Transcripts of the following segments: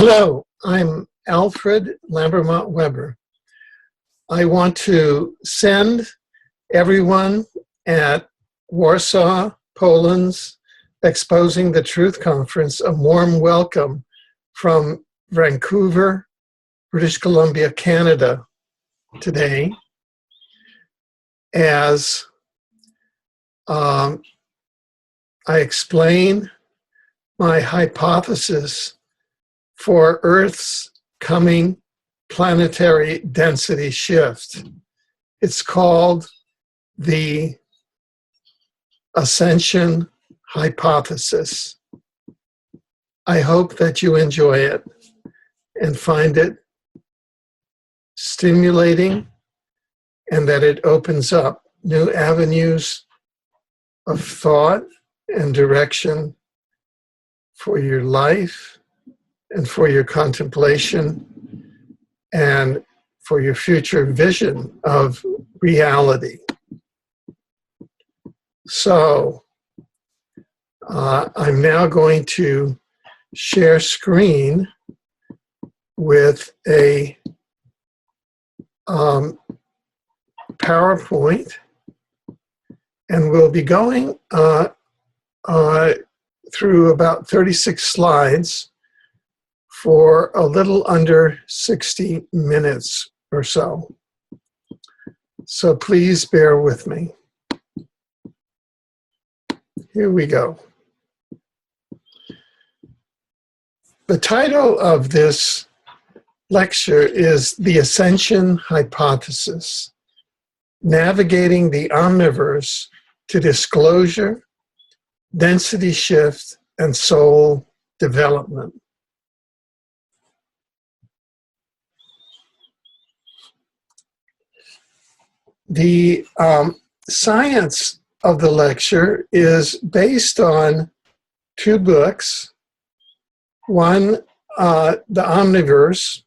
Hello, I'm Alfred Webre. I want to send everyone at Warsaw, Poland's Exposing the Truth conference a warm welcome from Vancouver, British Columbia, Canada today, as I explain my hypothesis for Earth's coming planetary density shift. It's called the Ascension hypothesis. I hope that you enjoy it and find it stimulating, and that it opens up new avenues of thought and direction for your life and for your contemplation and for your future vision of reality. So I'm now going to share screen with a PowerPoint, and we'll be going through about 36 slides for a little under 60 minutes or so. So please bear with me. Here we go. The title of this lecture is The Ascension Hypothesis: Navigating the Omniverse to Disclosure, Density Shift, and Soul Development. The science of the lecture is based on two books. One, The Omniverse,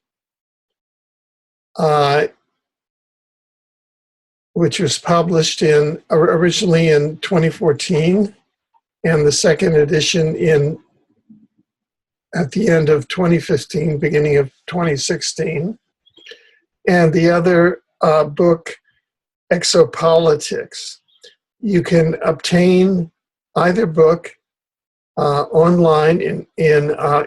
which was published originally in 2014, and the second edition at the end of 2015, beginning of 2016. And the other book, Exopolitics. You can obtain either book online in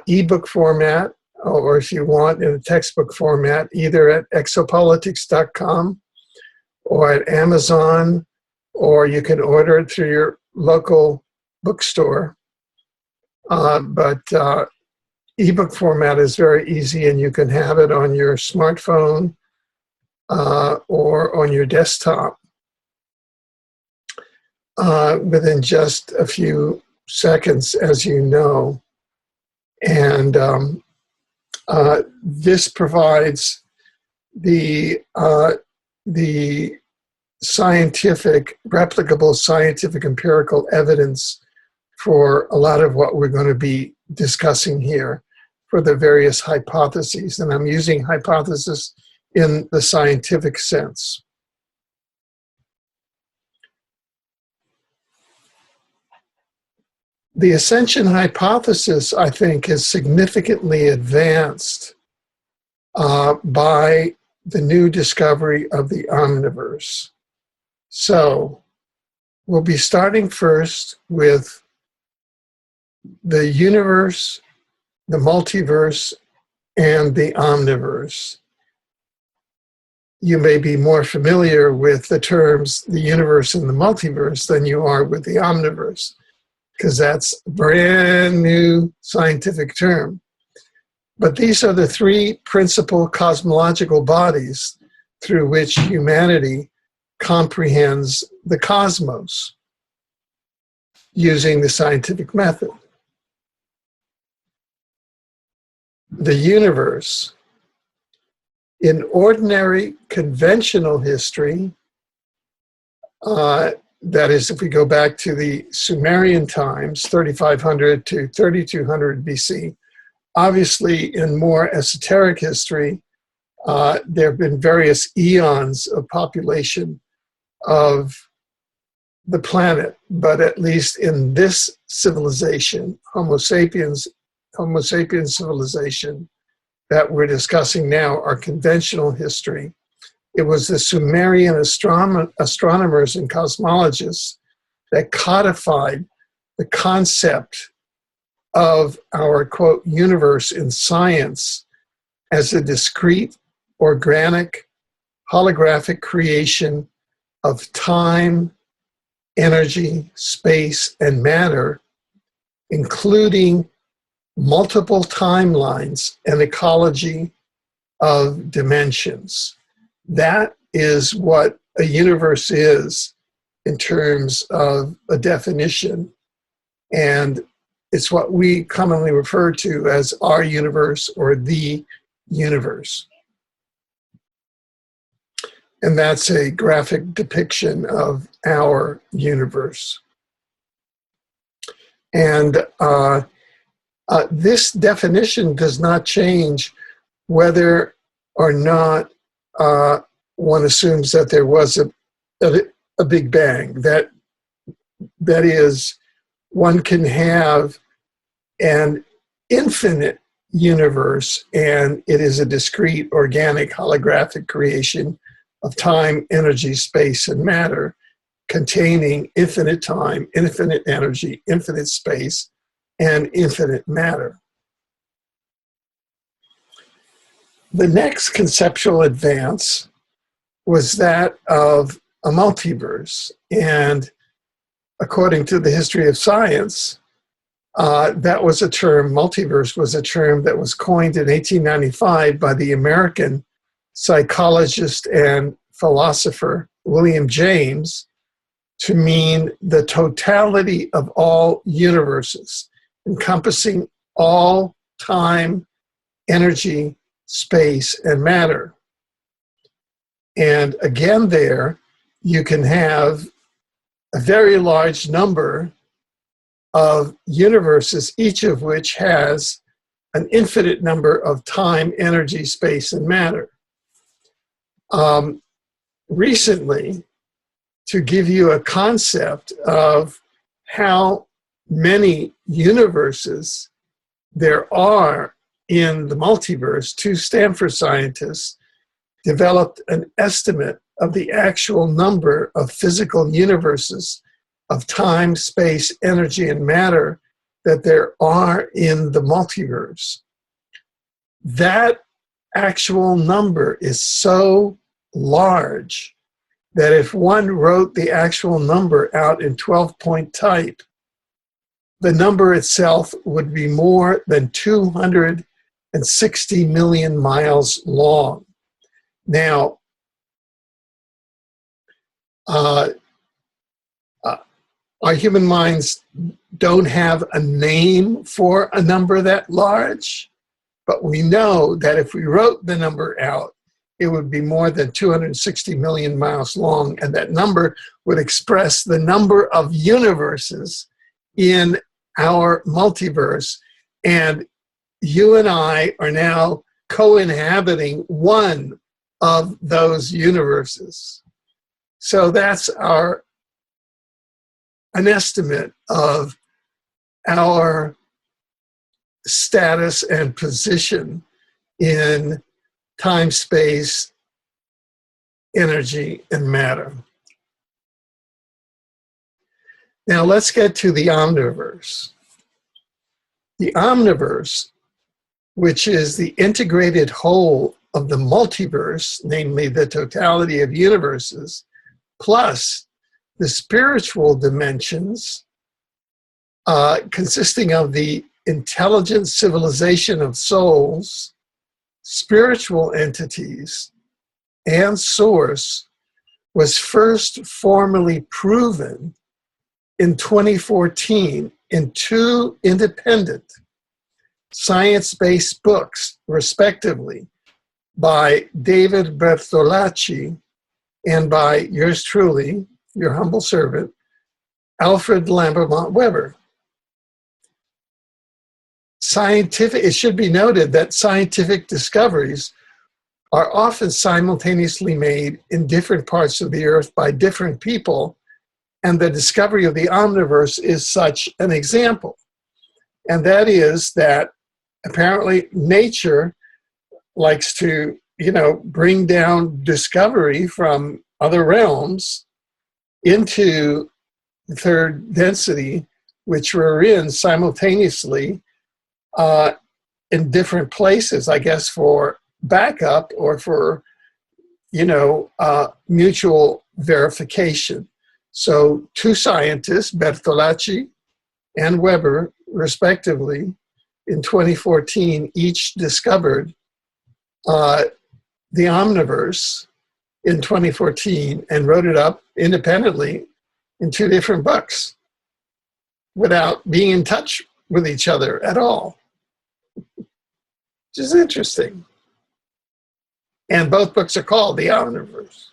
ebook format, or if you want in a textbook format, either at exopolitics.com or at Amazon, or you can order it through your local bookstore. But ebook format is very easy, and you can have it on your smartphone or on your desktop within just a few seconds, as you know. And this provides the scientific, replicable scientific empirical evidence for a lot of what we're going to be discussing here for the various hypotheses. And I'm using hypothesis in the scientific sense. The Ascension hypothesis, I think, is significantly advanced by the new discovery of the omniverse. So we'll be starting first with the universe, the multiverse, and the omniverse. You may be more familiar with the terms the universe and the multiverse than you are with the omniverse, because that's a brand new scientific term. But these are the three principal cosmological bodies through which humanity comprehends the cosmos using the scientific method. The universe. In ordinary conventional history, that is, if we go back to the Sumerian times, 3500 to 3200 BC, obviously in more esoteric history, there have been various eons of population of the planet, but at least in this civilization, Homo sapiens civilization, that we're discussing now are conventional history. It was the Sumerian astronomers and cosmologists that codified the concept of our, quote, universe in science as a discrete, organic, holographic creation of time, energy, space, and matter, including multiple timelines and ecology of dimensions. That is what a universe is in terms of a definition. And it's what we commonly refer to as our universe or the universe. And that's a graphic depiction of our universe. And this definition does not change whether or not one assumes that there was a Big Bang. That is, one can have an infinite universe, and it is a discrete, organic, holographic creation of time, energy, space, and matter, containing infinite time, infinite energy, infinite space, and infinite matter. The next conceptual advance was that of a multiverse. And according to the history of science, that was a term, multiverse was a term that was coined in 1895 by the American psychologist and philosopher William James to mean the totality of all universes, encompassing all time, energy, space, and matter. And again there, you can have a very large number of universes, each of which has an infinite number of time, energy, space, and matter. Recently, to give you a concept of how many universes there are in the multiverse, two Stanford scientists developed an estimate of the actual number of physical universes of time, space, energy, and matter that there are in the multiverse. That actual number is so large that if one wrote the actual number out in 12-point type, the number itself would be more than 260 million miles long. Now, our human minds don't have a name for a number that large, but we know that if we wrote the number out, it would be more than 260 million miles long, and that number would express the number of universes in our multiverse. And you and I are now co-inhabiting one of those universes. So that's an estimate of our status and position in time, space, energy, and matter. Now let's get to the omniverse. The omniverse, which is the integrated whole of the multiverse, namely the totality of universes, plus the spiritual dimensions, consisting of the intelligent civilization of souls, spiritual entities, and source, was first formally proven in 2014 in two independent science-based books, respectively, by David Bertolacci and by yours truly, your humble servant, Alfred Webre. It should be noted that scientific discoveries are often simultaneously made in different parts of the earth by different people, and the discovery of the omniverse is such an example. And that is that apparently nature likes to, you know, bring down discovery from other realms into the third density, which we're in simultaneously in different places, I guess, for backup or for, you know, mutual verification. So two scientists, Bertolacci and Weber, respectively, in 2014, each discovered the omniverse in 2014 and wrote it up independently in two different books without being in touch with each other at all, which is interesting. And both books are called The Omniverse.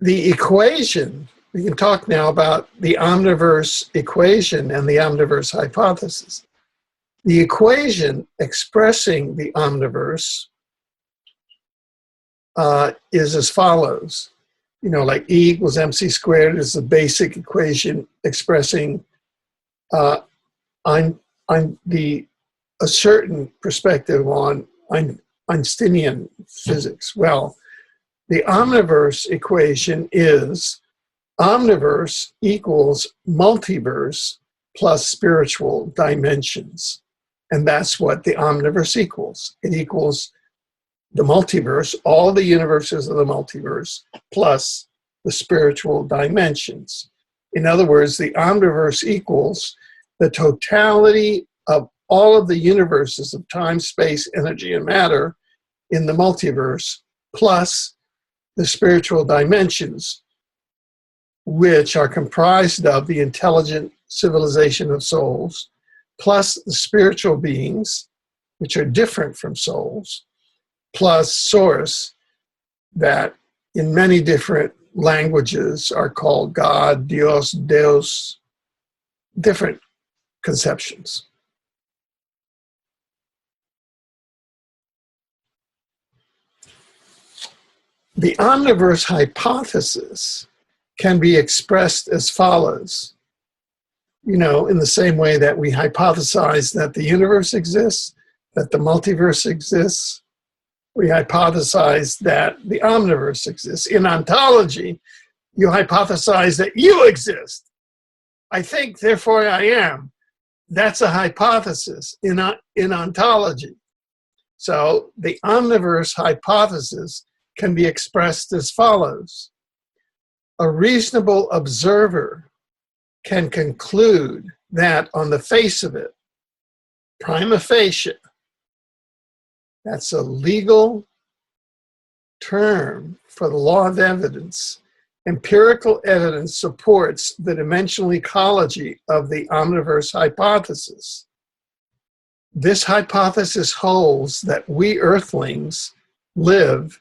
The equation, we can talk now about the omniverse equation and the omniverse hypothesis. The equation expressing the omniverse is as follows. You know, like E equals mc squared is the basic equation expressing a certain perspective on Einsteinian physics. Well, the omniverse equation is omniverse equals multiverse plus spiritual dimensions. And that's what the omniverse equals. It equals the multiverse, all the universes of the multiverse, plus the spiritual dimensions. In other words, the omniverse equals the totality of all of the universes of time, space, energy, and matter in the multiverse, plus the spiritual dimensions, which are comprised of the intelligent civilization of souls, plus the spiritual beings, which are different from souls, plus source, that in many different languages are called God, Dios, Deus, different conceptions. The omniverse hypothesis can be expressed as follows. You know, in the same way that we hypothesize that the universe exists, that the multiverse exists, we hypothesize that the omniverse exists. In ontology, you hypothesize that you exist. I think, therefore I am. That's a hypothesis in ontology. So the omniverse hypothesis can be expressed as follows. A reasonable observer can conclude that on the face of it, prima facie, that's a legal term for the law of evidence. Empirical evidence supports the dimensional ecology of the omniverse hypothesis. This hypothesis holds that we earthlings live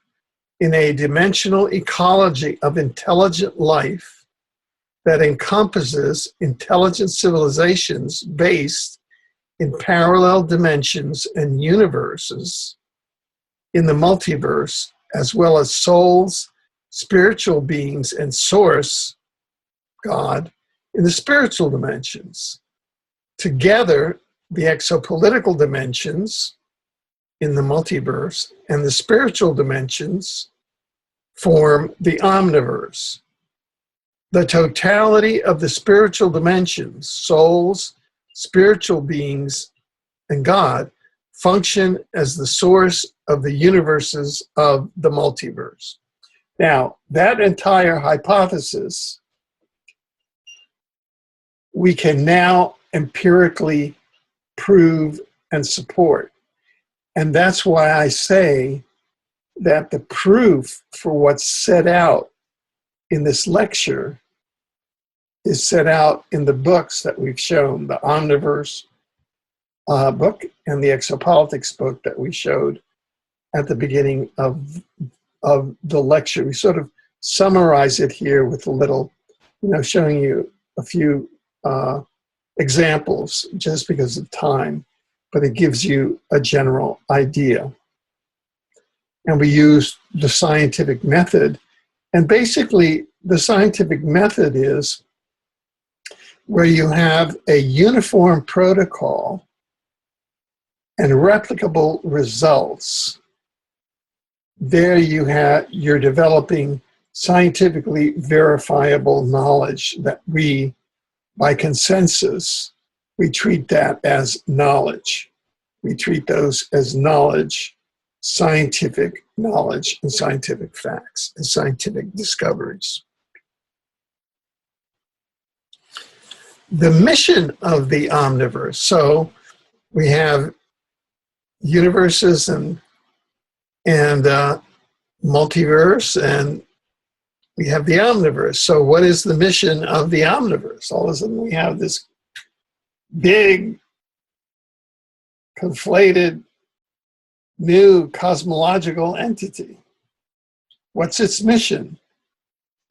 in a dimensional ecology of intelligent life that encompasses intelligent civilizations based in parallel dimensions and universes in the multiverse, as well as souls, spiritual beings, and source, God, in the spiritual dimensions. Together, the exopolitical dimensions in the multiverse and the spiritual dimensions form the omniverse. The totality of the spiritual dimensions, souls, spiritual beings, and God, function as the source of the universes of the multiverse. Now, that entire hypothesis, we can now empirically prove and support. And that's why I say that the proof for what's set out in this lecture is set out in the books that we've shown, the Omniverse book and the Exopolitics book that we showed at the beginning of the lecture. We sort of summarize it here with a little, you know, showing you a few examples just because of time, but it gives you a general idea. And we use the scientific method. And basically, the scientific method is where you have a uniform protocol and replicable results, there you're developing scientifically verifiable knowledge that we, by consensus, we treat that as knowledge. We treat those as knowledge, scientific knowledge and scientific facts and scientific discoveries. The mission of the omniverse. So we have universes and multiverse, and we have the omniverse. So what is the mission of the omniverse? All of a sudden we have this big, conflated, new cosmological entity. What's its mission?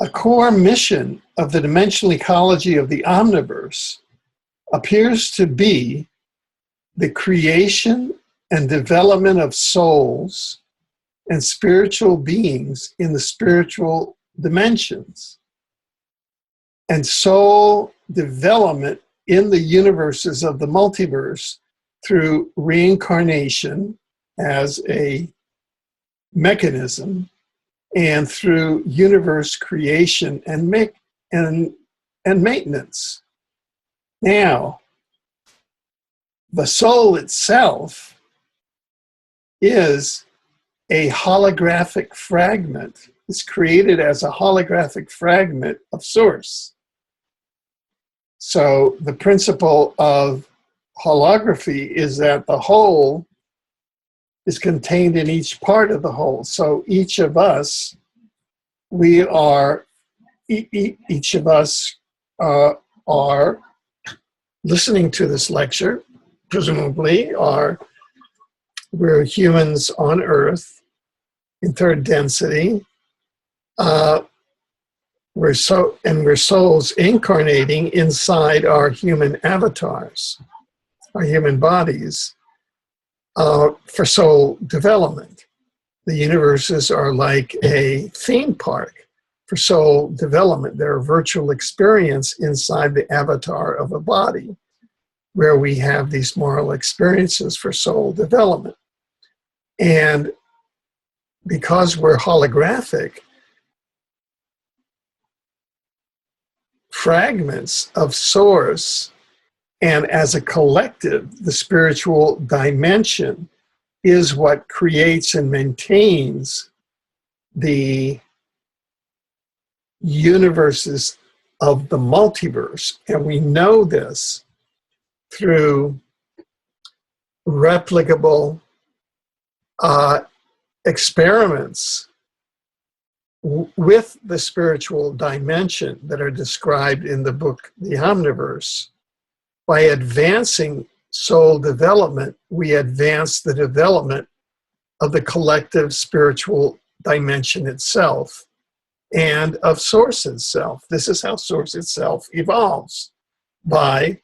A core mission of the dimensional ecology of the omniverse appears to be the creation and development of souls and spiritual beings in the spiritual dimensions, and soul development in the universes of the multiverse through reincarnation as a mechanism, and through universe creation and maintenance. Now, the soul itself is a holographic fragment. It's created as a holographic fragment of source. So the principle of holography is that the whole is contained in each part of the whole. So each of us, each of us are listening to this lecture, presumably, we're humans on Earth in third density. We're souls incarnating inside our human avatars, our human bodies, for soul development. The universes are like a theme park for soul development. They're a virtual experience inside the avatar of a body, where we have these moral experiences for soul development. And because we're holographic, fragments of source, and as a collective, the spiritual dimension is what creates and maintains the universes of the multiverse. And we know this through replicable experiments with the spiritual dimension that are described in the book, The Omniverse. By advancing soul development, we advance the development of the collective spiritual dimension itself and of Source itself. This is how Source itself evolves, by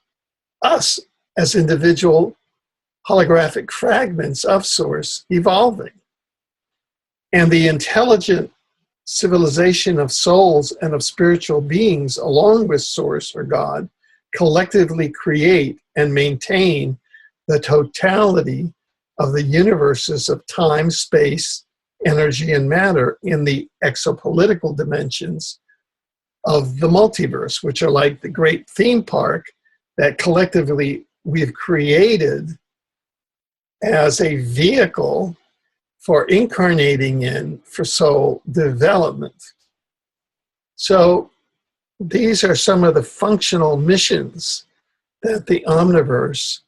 us as individual holographic fragments of Source evolving. And the intelligent civilization of souls and of spiritual beings, along with Source or God, collectively create and maintain the totality of the universes of time, space, energy, and matter in the exopolitical dimensions of the multiverse, which are like the great theme park that collectively we've created as a vehicle for incarnating in for soul development. So these are some of the functional missions that the omniverse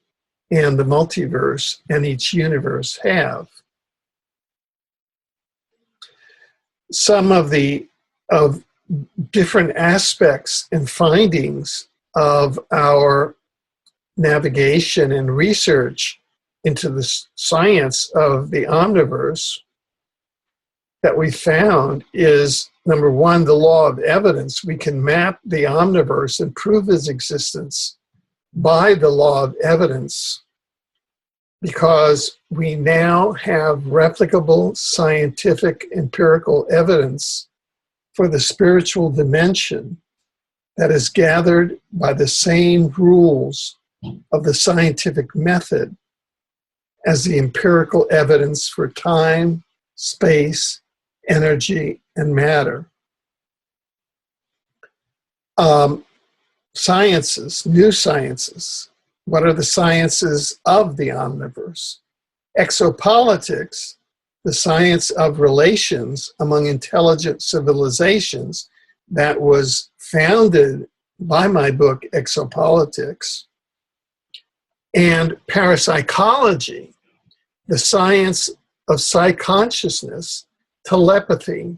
and the multiverse and each universe have. Some of different aspects and findings of our navigation and research into the science of the omniverse that we found is, number one, the law of evidence. We can map the omniverse and prove its existence by the law of evidence, because we now have replicable scientific empirical evidence for the spiritual dimension that is gathered by the same rules of the scientific method as the empirical evidence for time, space, energy, and matter. Sciences, new sciences. What are the sciences of the omniverse? Exopolitics, the science of relations among intelligent civilizations, that was founded by my book, Exopolitics. And parapsychology, the science of psychconsciousness, telepathy,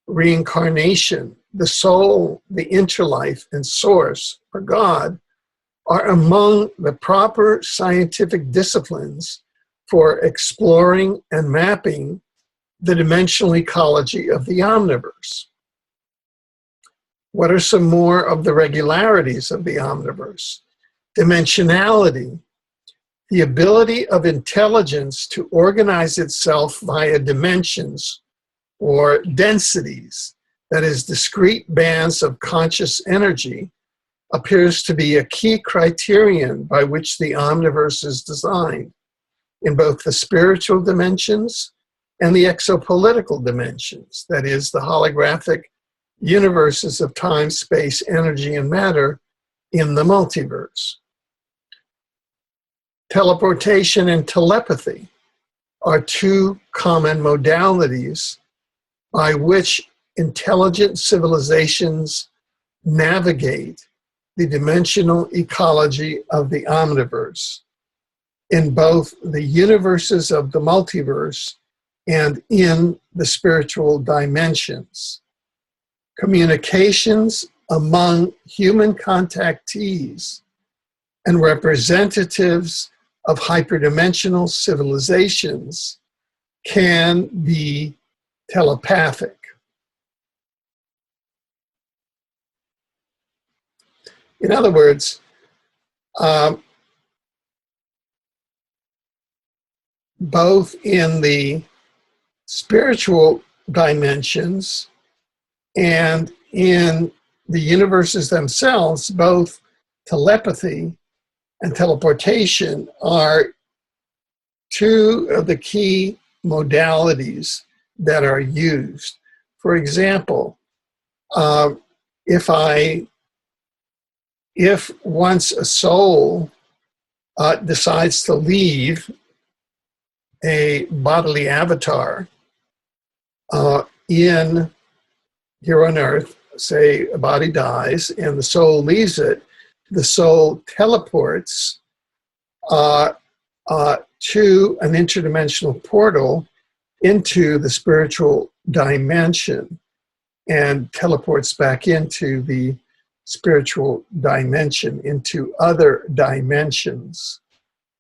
reincarnation, the soul, the interlife, and source, or God, are among the proper scientific disciplines for exploring and mapping the dimensional ecology of the omniverse. What are some more of the regularities of the omniverse? Dimensionality, the ability of intelligence to organize itself via dimensions or densities, that is, discrete bands of conscious energy, appears to be a key criterion by which the omniverse is designed in both the spiritual dimensions and the exopolitical dimensions, that is, the holographic universes of time, space, energy, and matter in the multiverse. Teleportation and telepathy are two common modalities by which intelligent civilizations navigate the dimensional ecology of the omniverse in both the universes of the multiverse and in the spiritual dimensions. Communications among human contactees and representatives of hyperdimensional civilizations can be telepathic. In other words, both in the spiritual dimensions and in the universes themselves, both telepathy and teleportation are two of the key modalities that are used. For example, if once a soul decides to leave a bodily avatar in here on Earth, say a body dies and the soul leaves it, the soul teleports to an interdimensional portal into the spiritual dimension and teleports back into the spiritual dimension, into other dimensions.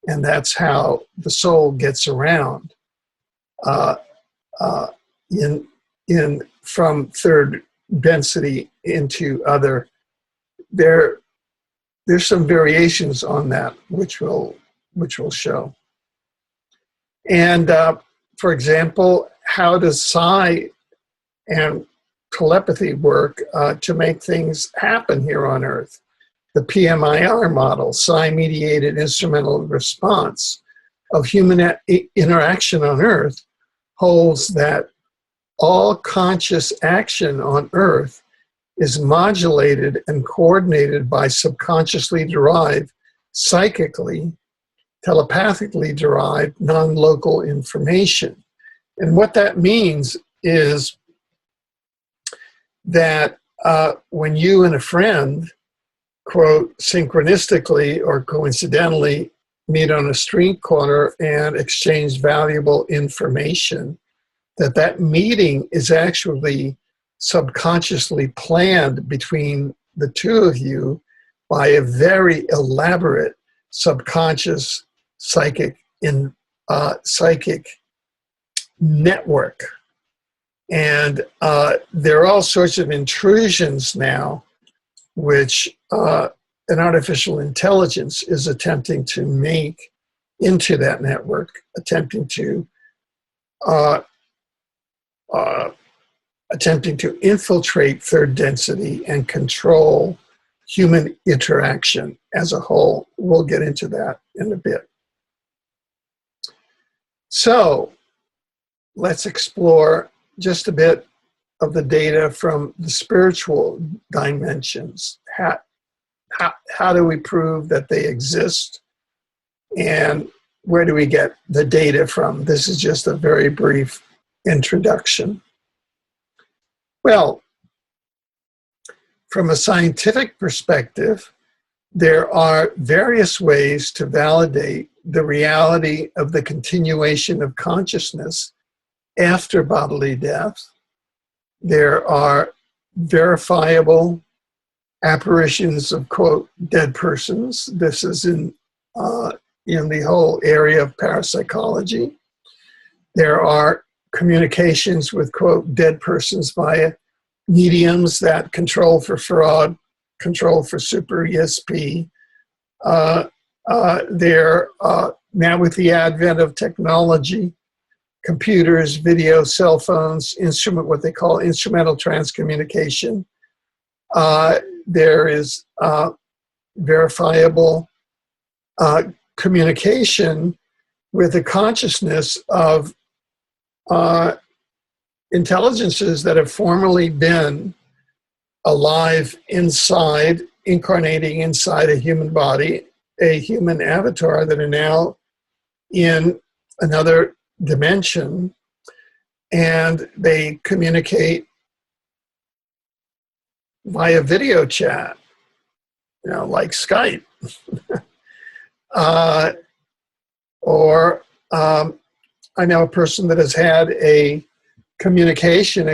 And that's how the soul gets around from third density into other. There's some variations on that, which we'll show. And for example, how does psi and telepathy work to make things happen here on Earth? The PMIR model, psi-mediated instrumental response of human interaction on Earth, holds that all conscious action on Earth is modulated and coordinated by subconsciously derived, psychically, telepathically derived, non-local information. And what that means is that when you and a friend, quote, synchronistically or coincidentally meet on a street corner and exchange valuable information, that meeting is actually subconsciously planned between the two of you by a very elaborate subconscious psychic network. And there are all sorts of intrusions now which an artificial intelligence is attempting to make into that network, attempting to infiltrate third density and control human interaction as a whole. We'll get into that in a bit. So let's explore just a bit of the data from the spiritual dimensions. How do we prove that they exist? And where do we get the data from? This is just a very brief introduction. Well, from a scientific perspective, there are various ways to validate the reality of the continuation of consciousness after bodily death. There are verifiable apparitions of, quote, dead persons. This is in the whole area of parapsychology. There are communications with, quote, dead persons via mediums that control for fraud, control for super ESP. Now with the advent of technology, computers, video, cell phones, what they call instrumental transcommunication, there is verifiable communication with the consciousness of intelligences that have formerly been alive inside, incarnating inside a human body, a human avatar, that are now in another dimension, and they communicate via video chat, like Skype. I know a person that has had a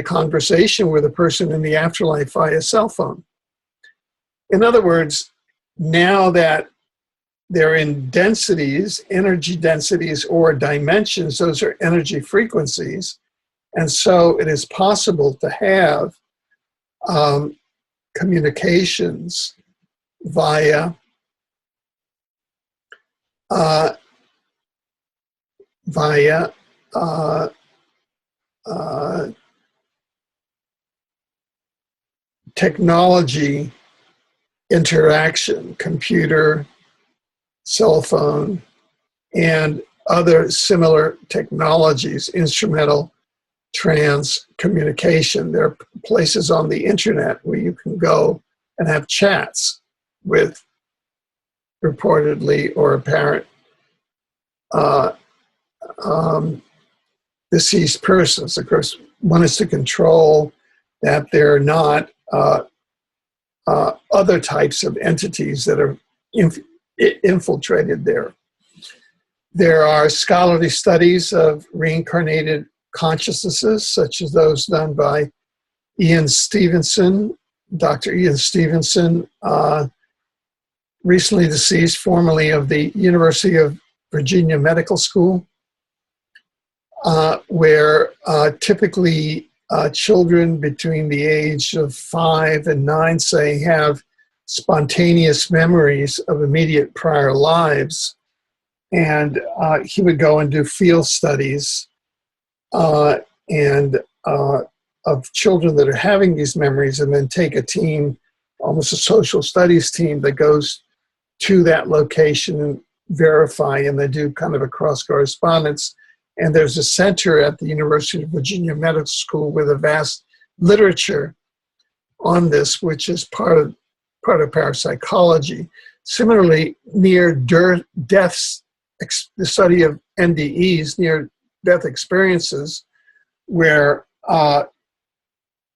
conversation with a person in the afterlife via cell phone. In other words, now that they're in densities, energy densities or dimensions, those are energy frequencies. And so it is possible to have communications via technology interaction, computer, cell phone, and other similar technologies, instrumental trans communication. There are places on the internet where you can go and have chats with reportedly or apparent deceased persons. Of course, one is to control that there are not other types of entities that are infiltrated there. There are scholarly studies of reincarnated consciousnesses, such as those done by Ian Stevenson, Dr. Ian Stevenson, recently deceased, formerly of the University of Virginia Medical School, where typically children between the age of 5 and 9, say, have spontaneous memories of immediate prior lives. And he would go and do field studies of children that are having these memories, and then take a team, almost a social studies team, that goes to that location and verify, and they do kind of a cross correspondence. And there's a center at the University of Virginia Medical School with a vast literature on this, which is part of parapsychology. Similarly, near-deaths, the study of NDEs, near-death experiences, where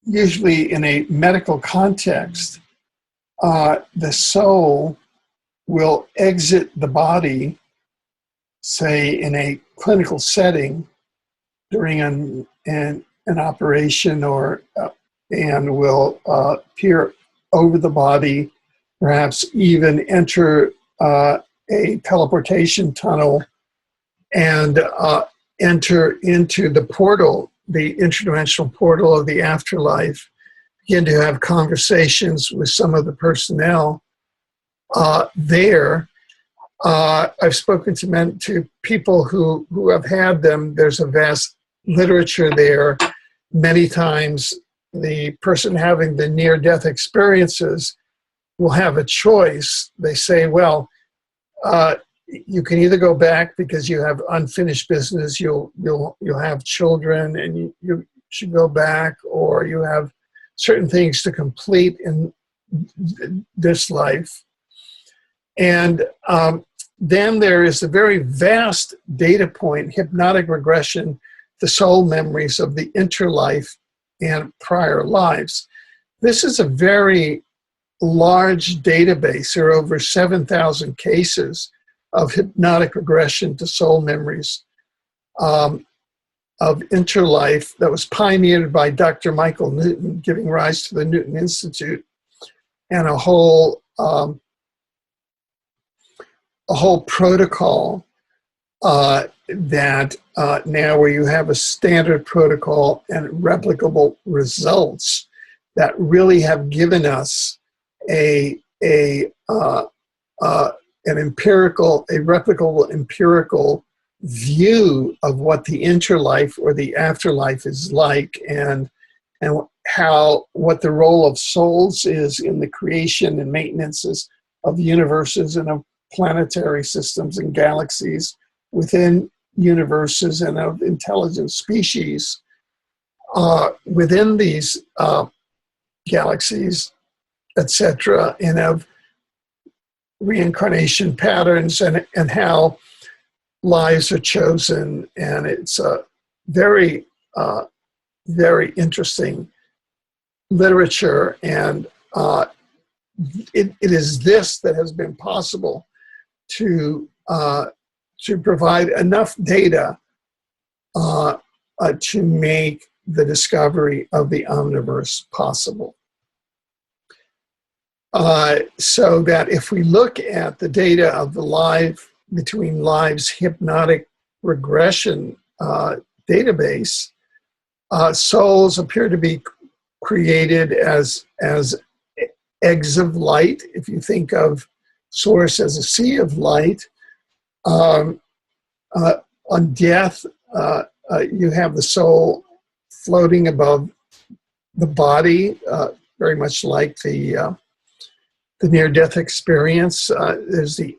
usually in a medical context, the soul will exit the body, say in a clinical setting during an operation, and will peer over the body, perhaps even enter a teleportation tunnel and enter into the portal, the interdimensional portal of the afterlife, begin to have conversations with some of the personnel there. I've spoken to people who have had them. There's a vast literature there. Many times the person having the near-death experiences will have a choice. They say, well, you can either go back because you have unfinished business, you'll have children, and you should go back, or you have certain things to complete in this life. And then there is a very vast data point, hypnotic regression, the soul memories of the interlife and prior lives. This is a very large database. There are over 7,000 cases of hypnotic regression to soul memories of interlife that was pioneered by Dr. Michael Newton, giving rise to the Newton Institute, and a whole protocol that now where you have a standard protocol and replicable results that really have given us a replicable empirical view of what the interlife or the afterlife is like, and what the role of souls is in the creation and maintenance of universes and of planetary systems and galaxies within universes, and of intelligent species within these galaxies, etc., and of reincarnation patterns, and how lives are chosen. And it's a very, very interesting literature. And it is this that has been possible to provide enough data to make the discovery of the omniverse possible. So that if we look at the data of the between lives hypnotic regression database, souls appear to be created as eggs of light. If you think of Source as a sea of light, on death, you have the soul floating above the body, very much like the near-death experience. There's the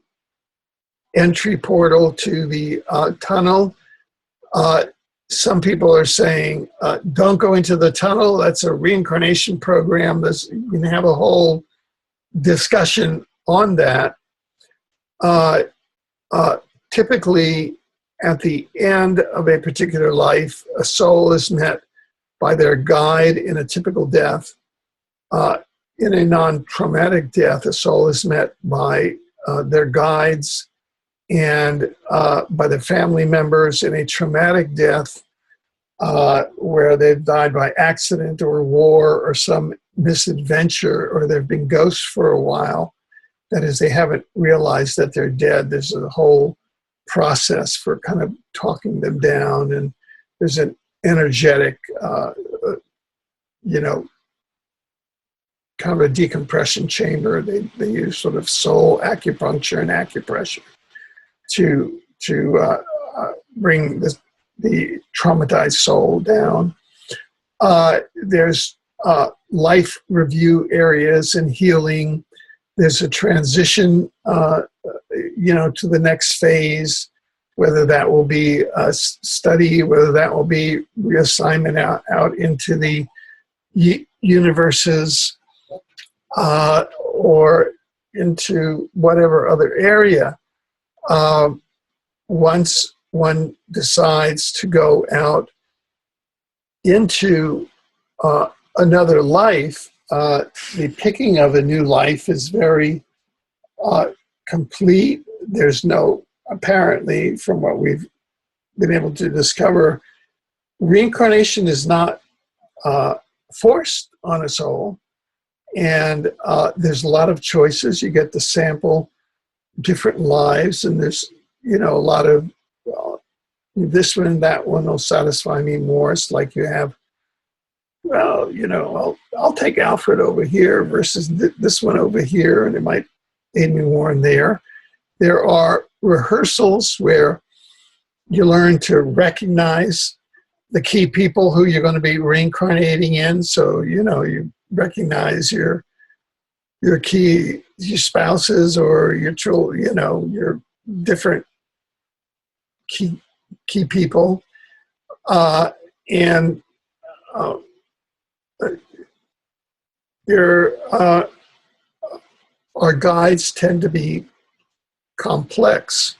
entry portal to the tunnel. Some people are saying, don't go into the tunnel. That's a reincarnation program. You can have a whole discussion on that. Typically, at the end of a particular life, a soul is met by their guide in a typical death. In a non-traumatic death, a soul is met by their guides and by the family members. In a traumatic death, where they've died by accident or war or some misadventure, or they've been ghosts for a while, that is, they haven't realized that they're dead, there's a whole process for kind of talking them down, and there's an energetic, kind of a decompression chamber. They use sort of soul acupuncture and acupressure to bring the traumatized soul down. There's life review areas and healing. There's a transition, to the next phase, whether that will be a study, whether that will be reassignment out into the universes, or into whatever other area. Once one decides to go out into another life, the picking of a new life is very complete. There's no, apparently, from what we've been able to discover, reincarnation is not forced on a soul. And there's a lot of choices. You get to sample different lives, and there's, a lot of, this one and that one will satisfy me more. It's like you have, I'll take Alfred over here versus this one over here, and it might aid me more in there. There are rehearsals where you learn to recognize the key people who you're going to be reincarnating in. So, you recognize your your spouses or your children, you know, your different key people, and our guides tend to be complex.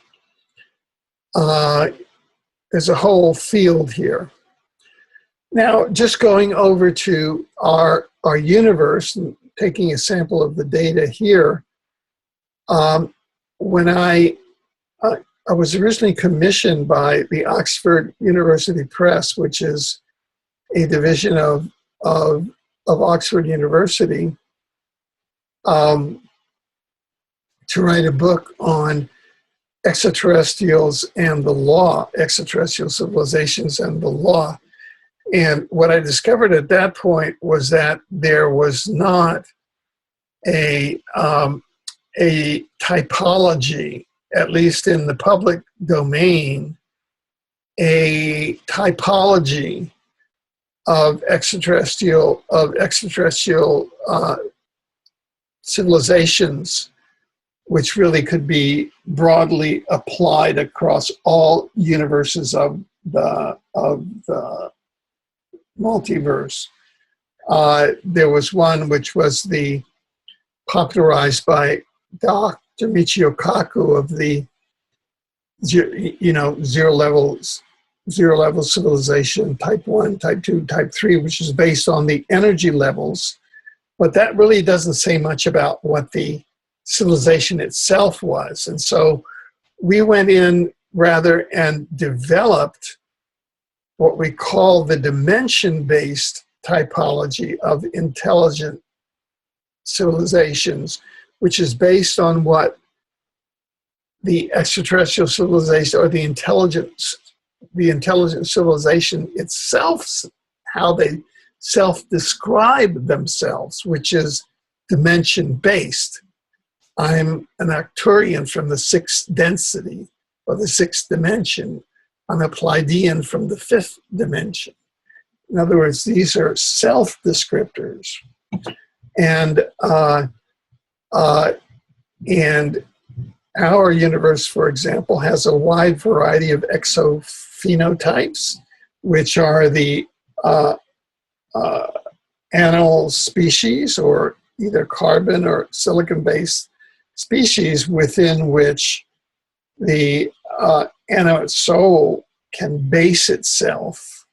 There's a whole field here. Now, just going over to our universe and taking a sample of the data here, when I was originally commissioned by the Oxford University Press, which is a division of Oxford University, to write a book on extraterrestrials and the law, extraterrestrial civilizations and the law. And what I discovered at that point was that there was not a typology, at least in the public domain, a typology of extraterrestrial civilizations, which really could be broadly applied across all universes of the multiverse. There was one which was popularized by Dr. Michio Kaku of the, you know, zero level civilization, type 1, type 2, type 3, which is based on the energy levels. But that really doesn't say much about what the civilization itself was. And so we went in rather and developed what we call the dimension-based typology of intelligent civilizations, which is based on what the extraterrestrial civilization or the intelligent civilization itself, how they self-describe themselves, which is dimension-based. I'm an Arcturian from the 6th density or the 6th dimension. I'm a Pleiadian from the 5th dimension. In other words, these are self-descriptors. And our universe, for example, has a wide variety of exophenotypes, which are the animal species, or either carbon or silicon-based species, within which the animate soul can base itself.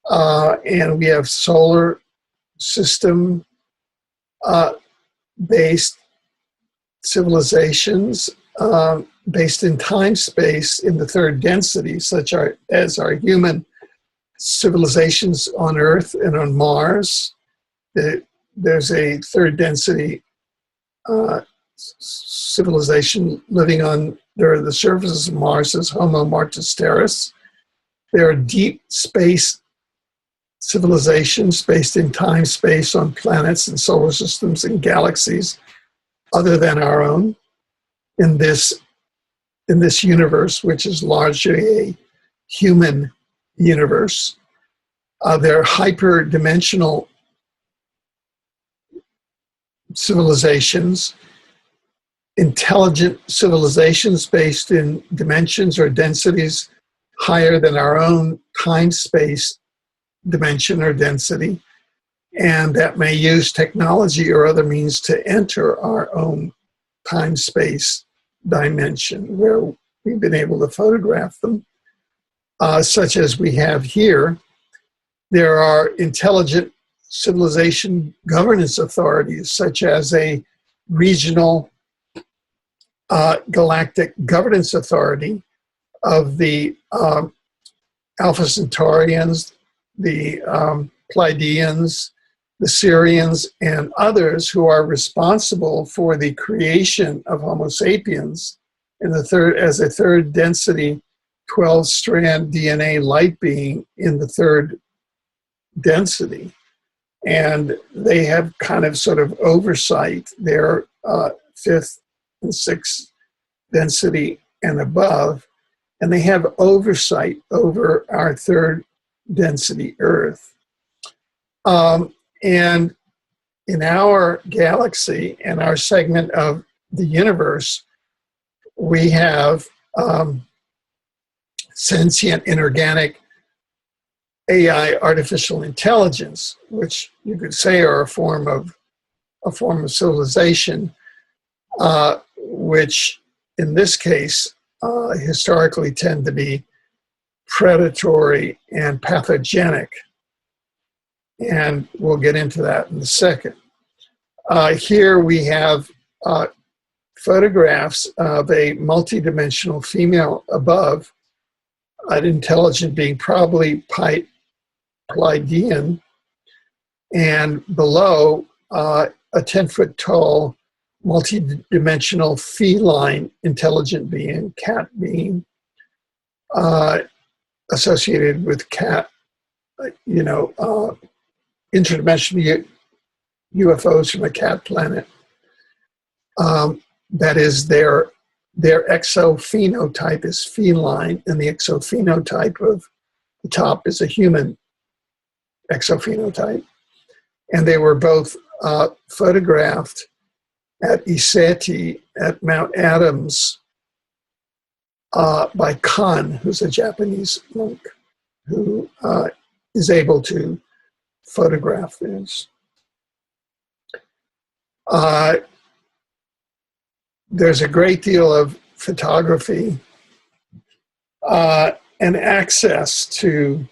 And we have solar system based civilizations based in time-space in the 3rd density, such as our human civilizations on Earth and on Mars. There's a 3rd density civilization living on the surfaces of Mars as Homo Martis Terris. There are deep space civilizations based in time-space on planets and solar systems and galaxies other than our own in this universe, which is largely a human universe. There are hyperdimensional civilizations, intelligent civilizations based in dimensions or densities higher than our own time-space dimension or density, and that may use technology or other means to enter our own time-space dimension, where we've been able to photograph them, such as we have here. There are intelligent civilization governance authorities, such as a regional galactic governance authority of the Alpha Centaurians, the Pleiadians, the Sirians, and others who are responsible for the creation of Homo sapiens in as a 3rd density 12-strand DNA light being in the 3rd density. And they have kind of sort of oversight. They're 5th and 6th density and above, and they have oversight over our 3rd density Earth. And in our galaxy and our segment of the universe, we have sentient inorganic AI, artificial intelligence, which you could say are a form of civilization, which in this case historically tend to be predatory and pathogenic. And we'll get into that in a second. Here we have photographs of a multidimensional female above, an intelligent being, probably Pleiadian, and below a 10-foot tall, multidimensional feline intelligent being, cat being, associated with cat, interdimensional UFOs from a cat planet. That is, their exophenotype is feline, and the exophenotype of the top is a human exophenotype. And they were both photographed at Iseti at Mount Adams by Kan, who's a Japanese monk who is able to photograph this. There's a great deal of photography and access to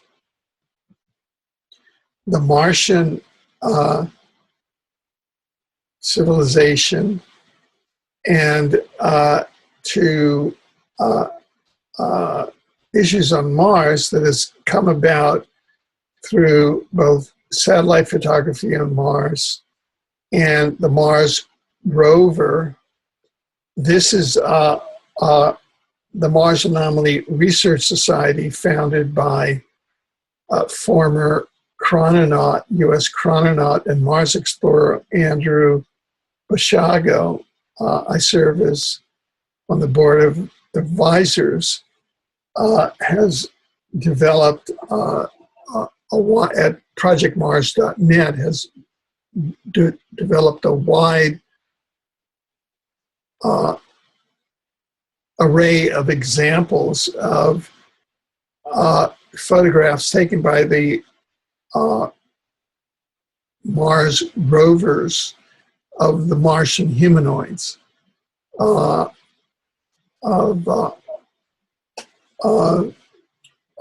the Martian civilization and to issues on Mars that has come about through both satellite photography on Mars and the Mars rover. This is the Mars Anomaly Research Society, founded by former chrononaut, U.S. chrononaut and Mars explorer Andrew Basiago. I serve as on the board of advisors, has developed at projectmars.net, has developed a wide array of examples of photographs taken by the Mars rovers of the Martian humanoids on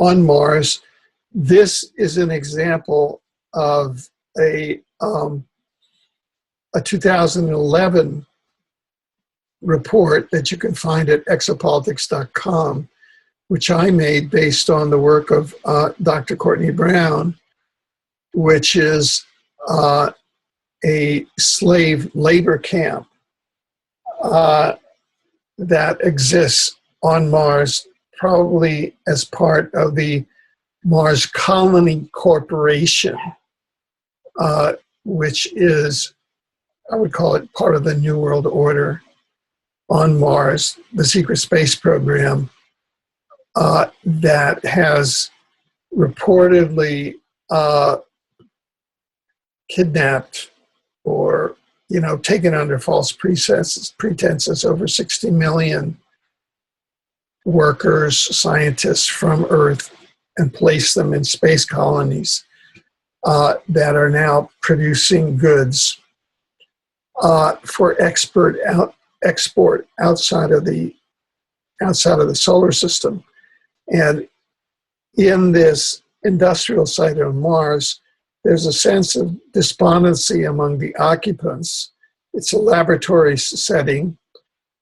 Mars. This is an example of a 2011 report that you can find at exopolitics.com, which I made based on the work of Dr. Courtney Brown, which is a slave labor camp that exists on Mars, probably as part of the Mars Colony Corporation, which is, I would call it, part of the New World Order on Mars, the secret space program that has reportedly kidnapped or, taken under false pretenses over 60 million workers, scientists from Earth, and placed them in space colonies that are now producing goods for export outside of the solar system. And in this industrial site on Mars, there's a sense of despondency among the occupants. It's a laboratory setting.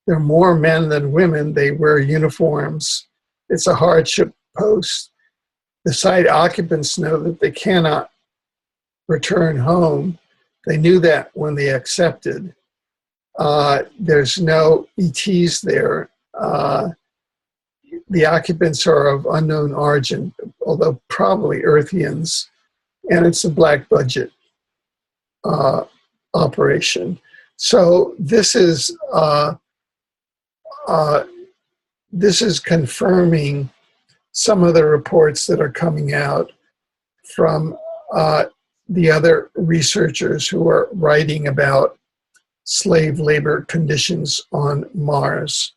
There are more men than women. They wear uniforms. It's a hardship post. The site occupants know that they cannot return home. They knew that when they accepted. There's no ETs there. The occupants are of unknown origin, although probably Earthians, and it's a black budget operation. So this is confirming some of the reports that are coming out from the other researchers who are writing about slave labor conditions on Mars.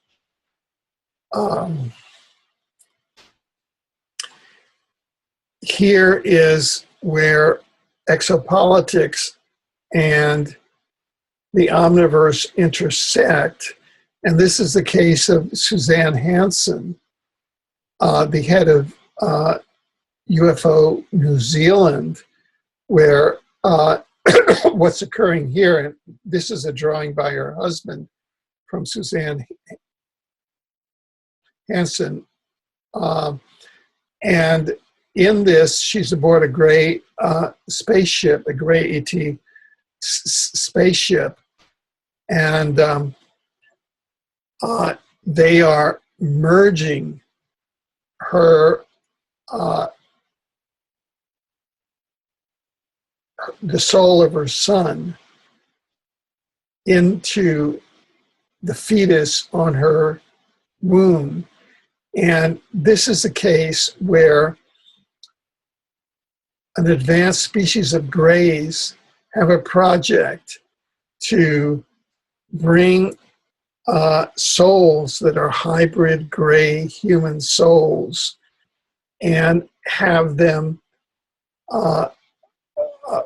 Here is where exopolitics and the omniverse intersect. And this is the case of Suzanne Hansen, the head of UFO New Zealand, where what's occurring here, and this is a drawing by her husband from Suzanne Hansen. And in this, she's aboard a gray spaceship, a gray ET spaceship. And they are merging her, the soul of her son into the fetus on her womb. And this is a case where an advanced species of grays have a project to bring souls that are hybrid gray human souls and have them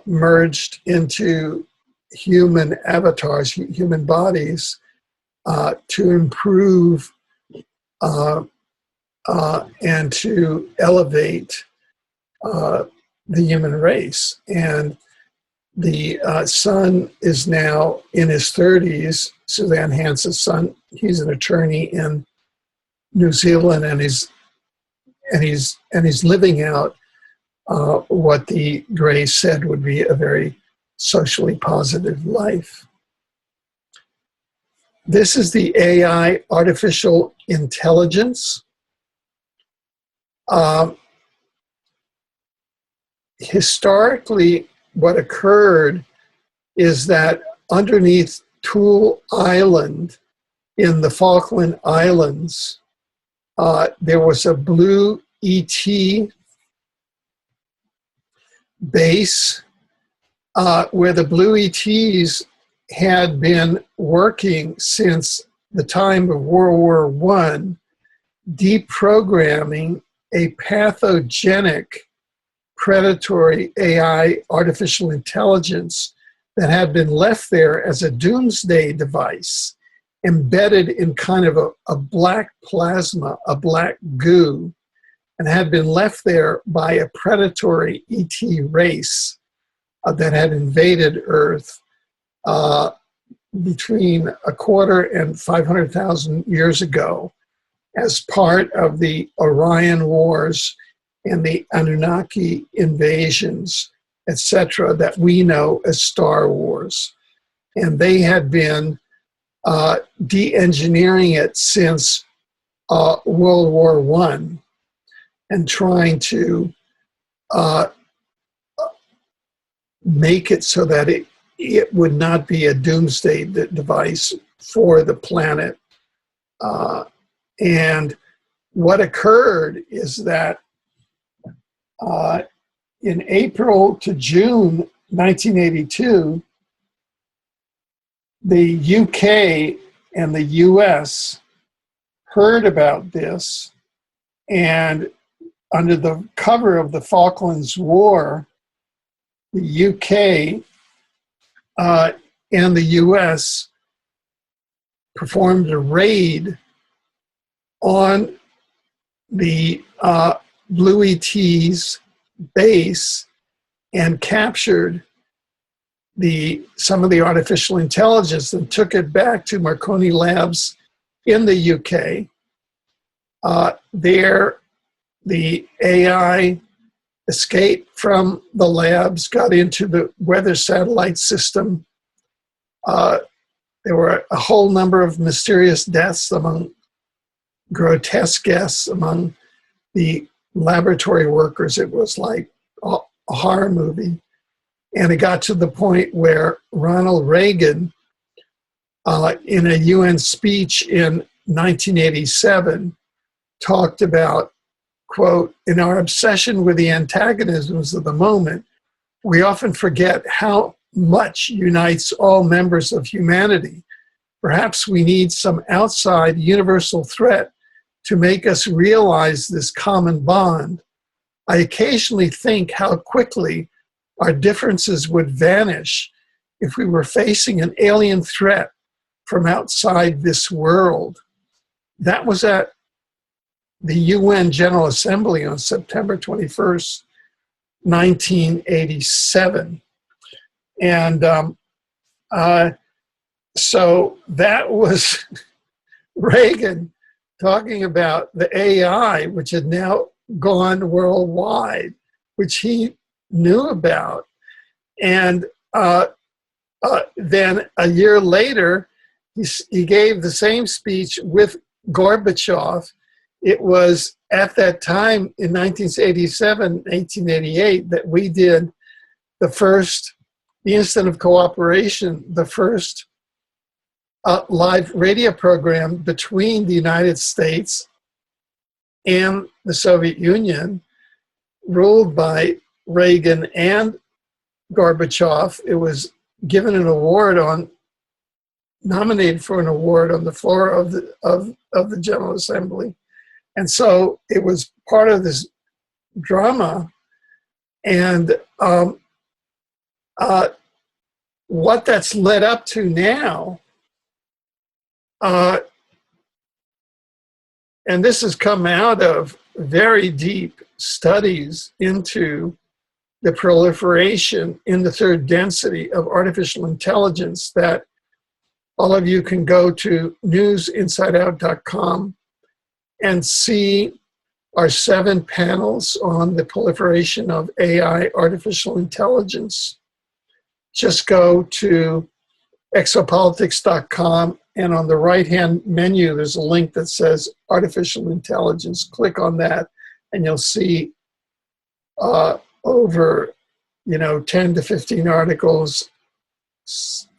merged into human avatars, human bodies, to improve and to elevate the human race. And the son is now in his 30s. Suzanne Hansen's son, he's an attorney in New Zealand, and he's living out what the Greys said would be a very socially positive life. This is the AI, artificial intelligence. Historically, what occurred is that underneath Tool Island in the Falkland Islands, there was a blue ET base where the blue ETs had been working since the time of World War I, deprogramming a pathogenic predatory AI, artificial intelligence, that had been left there as a doomsday device, embedded in kind of a black plasma, a black goo, and had been left there by a predatory ET race that had invaded Earth between 250,000 and 500,000 years ago as part of the Orion Wars and the Anunnaki invasions, etc., that we know as Star Wars. And they had been de-engineering it since World War I and trying to make it so that it would not be a doomsday device for the planet. And what occurred is that in April to June 1982, the UK and the US heard about this, and under the cover of the Falklands War, the UK and the US performed a raid on the Blue ET's base and captured some of the artificial intelligence and took it back to Marconi Labs in the UK. There, the AI escaped from the labs, got into the weather satellite system. There were a whole number of mysterious deaths, among grotesque deaths among the laboratory workers. It was like a horror movie. And it got to the point where Ronald Reagan, in a UN speech in 1987, talked about, quote, "In our obsession with the antagonisms of the moment, we often forget how much unites all members of humanity. Perhaps we need some outside universal threat to make us realize this common bond. I occasionally think how quickly our differences would vanish if we were facing an alien threat from outside this world. That was at the UN General Assembly on September 21st, 1987. And so that was Reagan talking about the AI, which had now gone worldwide, which he knew about. And then a year later, he gave the same speech with Gorbachev. It was at that time in 1987, 1888, that we did the Instant of Cooperation, the first live radio program between the United States and the Soviet Union, ruled by Reagan and Gorbachev. It was given an award nominated for an award on the floor of the General Assembly. And so it was part of this drama. And what that's led up to now, and this has come out of very deep studies into the proliferation in the third density of artificial intelligence, that all of you can go to newsinsideout.com and see our 7 panels on the proliferation of AI, artificial intelligence. Just go to exopolitics.com, and on the right-hand menu, there's a link that says artificial intelligence. Click on that, and you'll see over 10 to 15 articles,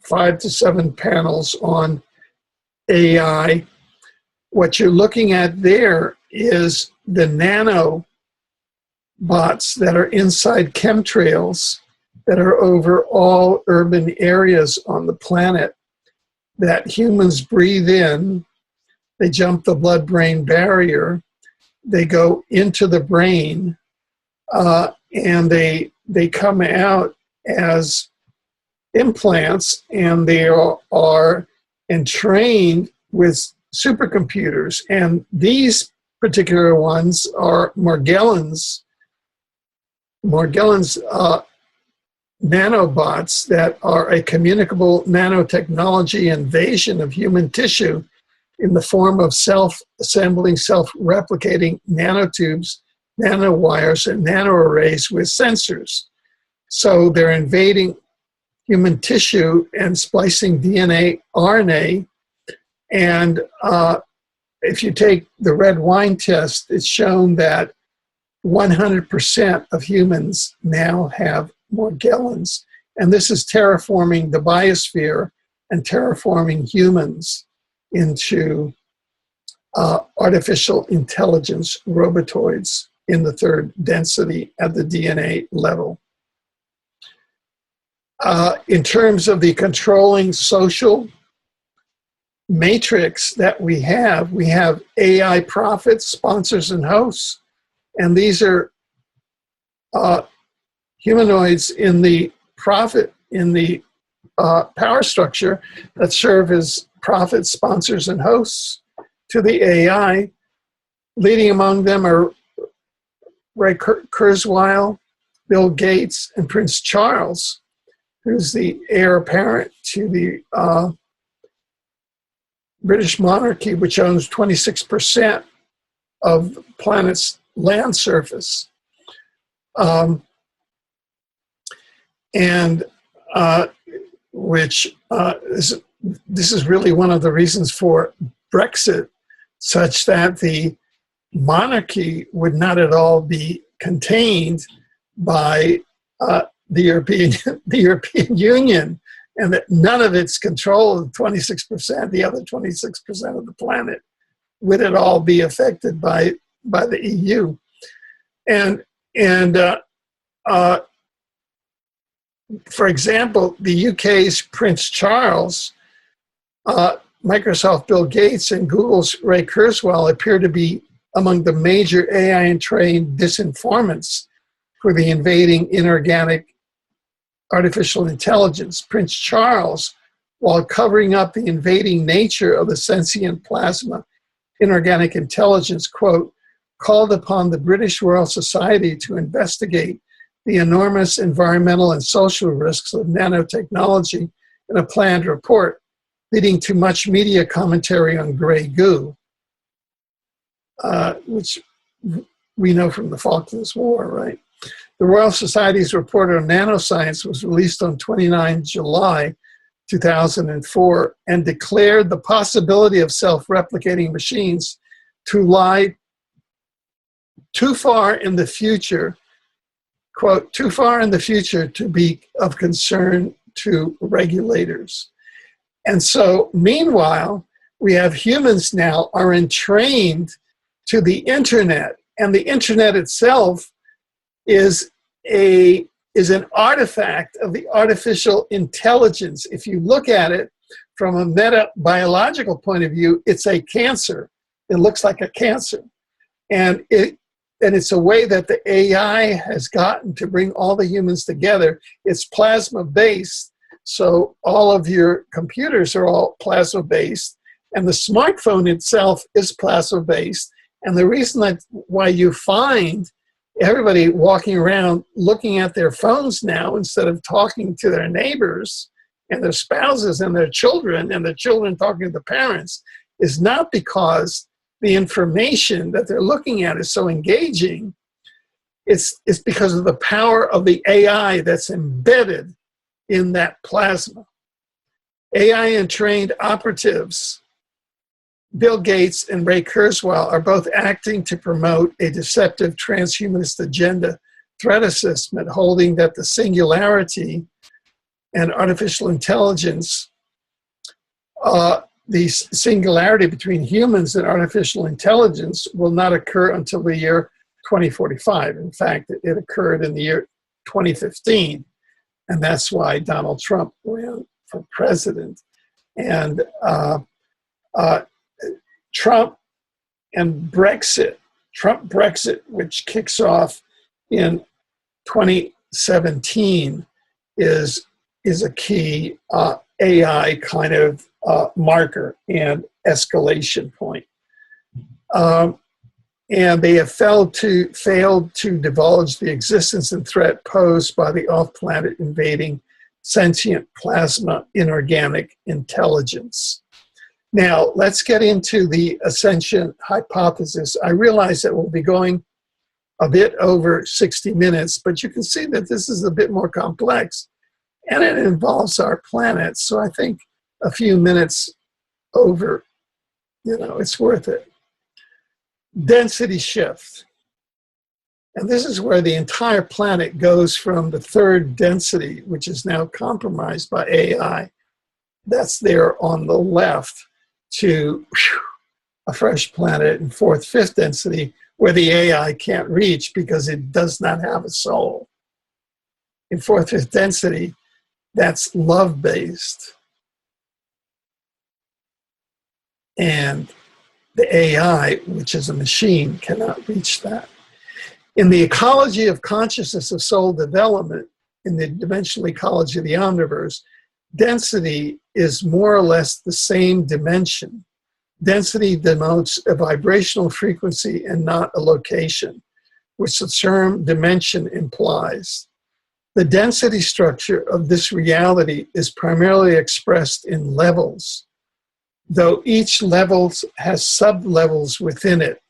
5 to 7 panels on AI. What you're looking at there is the nanobots that are inside chemtrails that are over all urban areas on the planet that humans breathe in. They jump the blood-brain barrier, they go into the brain, and they come out as implants, and they are entrained with supercomputers. And these particular ones are Morgellons nanobots that are a communicable nanotechnology invasion of human tissue in the form of self-assembling, self-replicating nanotubes, nanowires, and nanoarrays with sensors. So they're invading human tissue and splicing DNA, RNA. And if you take the red wine test, it's shown that 100% of humans now have Morgellons. And this is terraforming the biosphere and terraforming humans into artificial intelligence robotoids in the third density at the DNA level. In terms of the controlling social matrix that we have AI prophets, sponsors, and hosts. And these are humanoids in the power structure that serve as prophets, sponsors, and hosts to the AI. Leading among them are Ray Kurzweil, Bill Gates, and Prince Charles, who's the heir apparent to the British monarchy, which owns 26% of the planet's land surface. This is really one of the reasons for Brexit, such that the monarchy would not at all be contained by the European Union, and that none of its control of 26%, the other 26% of the planet, would at all be affected by the EU. And For example, the UK's Prince Charles, Microsoft Bill Gates, and Google's Ray Kurzweil appear to be among the major AI-trained disinformants for the invading inorganic artificial intelligence. Prince Charles, while covering up the invading nature of the sentient plasma inorganic intelligence, quote, called upon the British Royal Society to investigate the enormous environmental and social risks of nanotechnology in a planned report, leading to much media commentary on gray goo, which we know from the Falklands War, right? The Royal Society's report on nanoscience was released on 29 July 2004 and declared the possibility of self-replicating machines to lie too far in the future, quote, too far in the future to be of concern to regulators. And so, meanwhile, we have humans now are entrained to the internet, and the internet itself is an artifact of the artificial intelligence. If you look at it from a meta-biological point of view, it's a cancer. It looks like a cancer. And it's a way that the AI has gotten to bring all the humans together. It's plasma-based, so all of your computers are all plasma-based, and the smartphone itself is plasma-based. And the reason why you find everybody walking around looking at their phones now instead of talking to their neighbors and their spouses and their children talking to the parents is not because the information that they're looking at is so engaging. It's because of the power of the AI that's embedded in that plasma. AI and trained operatives, Bill Gates and Ray Kurzweil, are both acting to promote a deceptive transhumanist agenda threat assessment holding that the singularity and artificial intelligence, the singularity between humans and artificial intelligence will not occur until the year 2045. In fact, it occurred in the year 2015, and that's why Donald Trump ran for president. And Trump Brexit, which kicks off in 2017, is a key AI kind of marker and escalation point. And they have failed to divulge the existence and threat posed by the off-planet invading sentient plasma inorganic intelligence. Now, let's get into the Ascension hypothesis. I realize that we'll be going a bit over 60 minutes, but you can see that this is a bit more complex, and it involves our planet. So I think a few minutes over, it's worth it. Density shift. And this is where the entire planet goes from the third density, which is now compromised by AI. That's there on the left, to a fresh planet in fourth, fifth density, where the AI can't reach because it does not have a soul. In fourth, fifth density, that's love-based. And the AI, which is a machine, cannot reach that. In the ecology of consciousness of soul development, in the dimensional ecology of the omniverse, density is more or less the same dimension. Density denotes a vibrational frequency and not a location, which the term dimension implies. The density structure of this reality is primarily expressed in levels, though each level has sub-levels within it.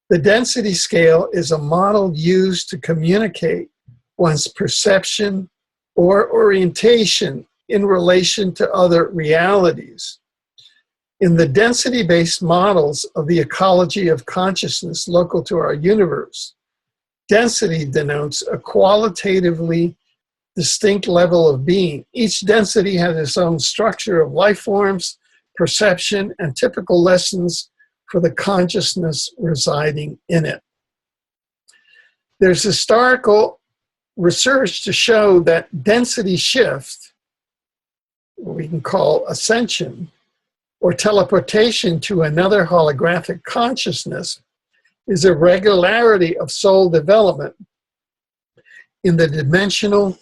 The density scale is a model used to communicate one's perception or orientation in relation to other realities. In the density-based models of the ecology of consciousness local to our universe, density denotes a qualitatively distinct level of being. Each density has its own structure of life forms, perception, and typical lessons for the consciousness residing in it. There's historical research to show that density shift, what we can call ascension, or teleportation to another holographic consciousness, is a regularity of soul development in the dimensional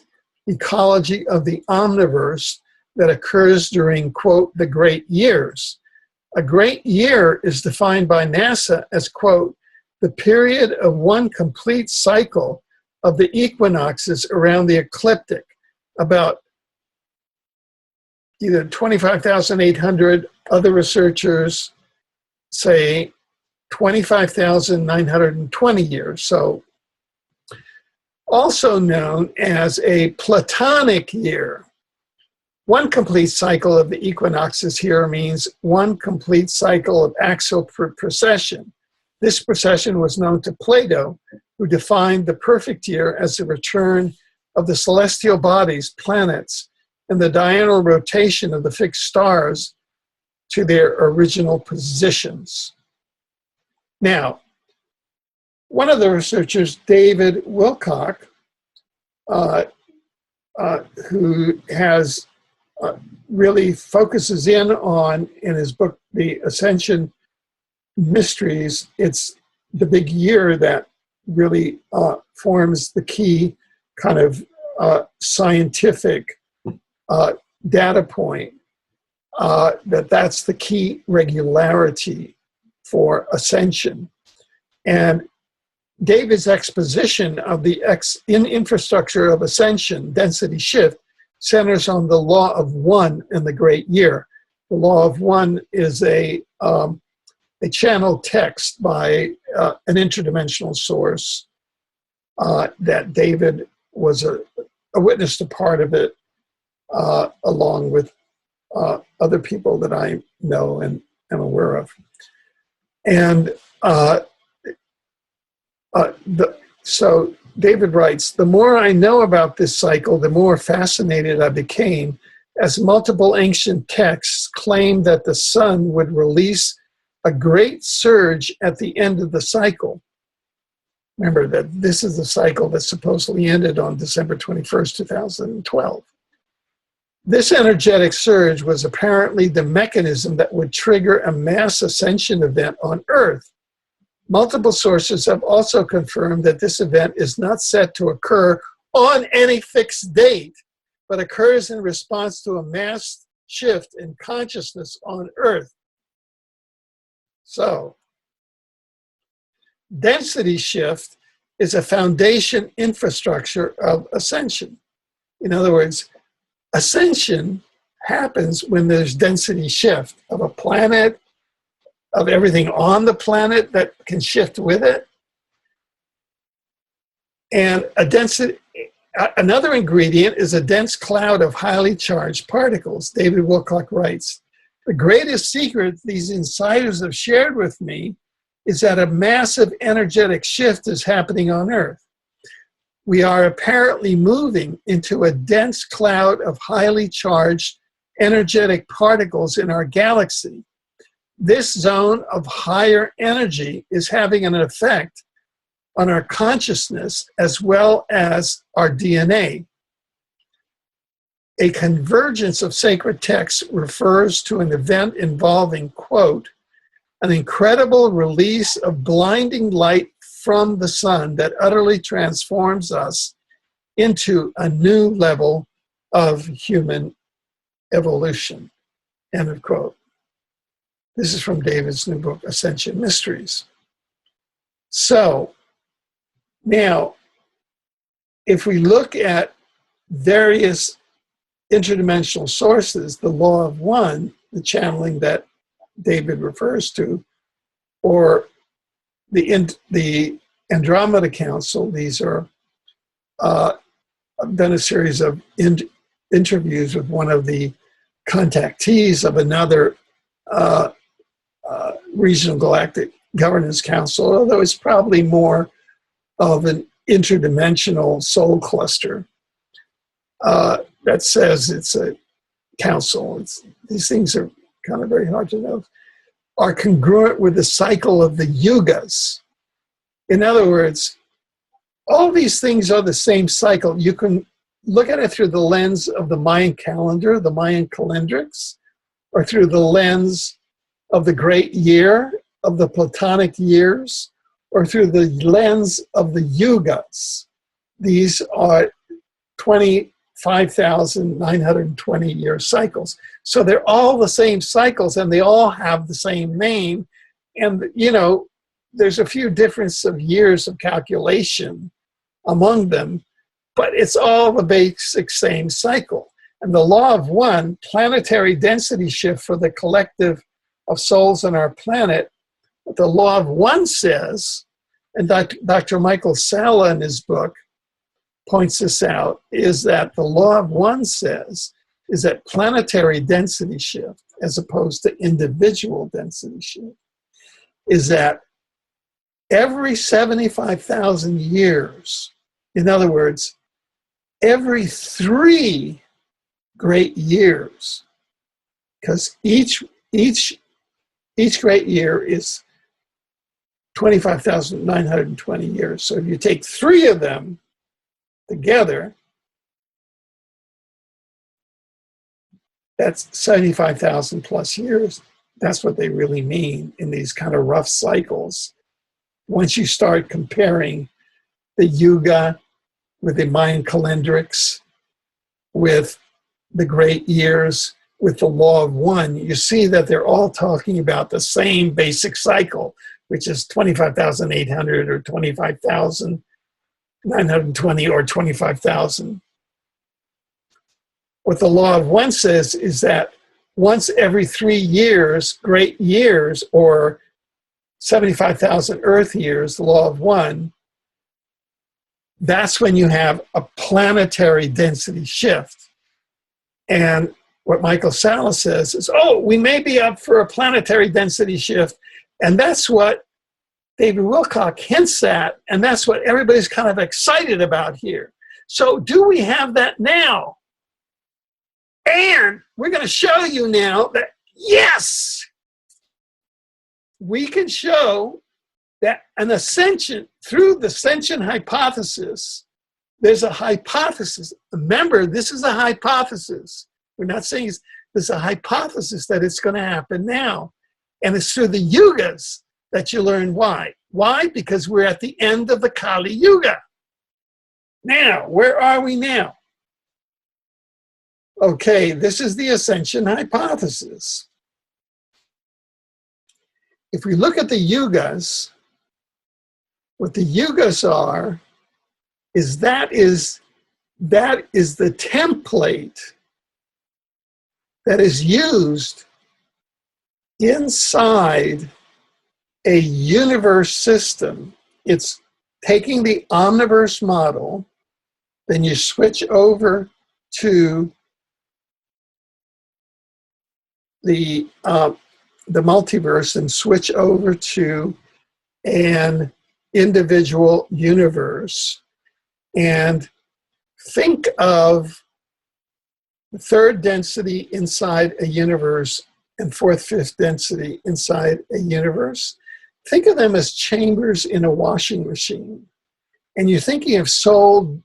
ecology of the omniverse that occurs during, quote, the great years. A great year is defined by NASA as, quote, the period of one complete cycle of the equinoxes around the ecliptic, about either 25,800, other researchers say 25,920 years. So also known as a Platonic year. One complete cycle of the equinoxes here means one complete cycle of axial precession. This precession was known to Plato, who defined the perfect year as the return of the celestial bodies, planets, and the diurnal rotation of the fixed stars to their original positions. Now, one of the researchers, David Wilcock, who has really focuses in on, in his book, The Ascension Mysteries, it's the big year that really forms the key kind of scientific data point, that's the key regularity for ascension. And David's exposition of the infrastructure of ascension, density shift, centers on the law of one in the great year. The law of one is a channeled text by an interdimensional source that David was a witness to part of it, along with other people that I know and am aware of. And so David writes, the more I know about this cycle, the more fascinated I became, as multiple ancient texts claim that the sun would release a great surge at the end of the cycle. Remember that this is the cycle that supposedly ended on December 21st, 2012. This energetic surge was apparently the mechanism that would trigger a mass ascension event on Earth. Multiple sources have also confirmed that this event is not set to occur on any fixed date, but occurs in response to a mass shift in consciousness on Earth. So, density shift is a foundation infrastructure of ascension. In other words, ascension happens when there's density shift of a planet, of everything on the planet that can shift with it. And another ingredient is a dense cloud of highly charged particles. David Wilcock writes, the greatest secret these insiders have shared with me is that a massive energetic shift is happening on Earth. We are apparently moving into a dense cloud of highly charged energetic particles in our galaxy. This zone of higher energy is having an effect on our consciousness as well as our DNA. A convergence of sacred texts refers to an event involving, quote, an incredible release of blinding light from the sun that utterly transforms us into a new level of human evolution, end of quote. This is from David's new book, Ascension Mysteries. So now, if we look at various interdimensional sources, the law of one, the channeling that David refers to, or the Andromeda Council, these are, I've done a series of interviews with one of the contactees of another regional galactic governance council, although it's probably more of an interdimensional soul cluster that says it's a council. These things are kind of very hard to know, are congruent with the cycle of the yugas. In other words, all these things are the same cycle. You can look at it through the lens of the Mayan calendar, the Mayan calendrics, or through the lens of the great year, of the Platonic years, or through the lens of the yugas. These are 25,920 year cycles. So they're all the same cycles, and they all have the same name. And, you know, there's a few difference of years of calculation among them, but it's all the basic same cycle. And the law of one, planetary density shift for the collective of souls on our planet, what the law of one says, and Dr. Michael Salla in his book points this out, is that the law of one says is that planetary density shift, as opposed to individual density shift, is that every 75,000 years, in other words, every 3 great years, because each great year is 25,920 years. So if you take 3 of them together, that's 75,000 plus years. That's what they really mean in these kind of rough cycles. Once you start comparing the Yuga with the Mayan calendrics, with the great years, with the law of one, you see that they're all talking about the same basic cycle, which is 25,800 or 25,920 or 25,000. What the law of one says is that once every 3 years, great years, or 75,000 Earth years, the law of one, that's when you have a planetary density shift. And what Michael Salla says is, oh, we may be up for a planetary density shift. And that's what David Wilcock hints at. And that's what everybody's kind of excited about here. So do we have that now? And we're going to show you now that, yes, we can show that an ascension, through the ascension hypothesis, there's a hypothesis. Remember, this is a hypothesis. We're not saying there's a hypothesis that it's going to happen now. And it's through the yugas that you learn why. Why? Because we're at the end of the Kali Yuga. Now, where are we now? Okay, this is the ascension hypothesis. If we look at the yugas, what the yugas are is that is the template that is used inside a universe system. It's taking the omniverse model, then you switch over to the multiverse and switch over to an individual universe, and think of the 3rd density inside a universe and 4th, 5th density inside a universe. Think of them as chambers in a washing machine. And you're thinking of soul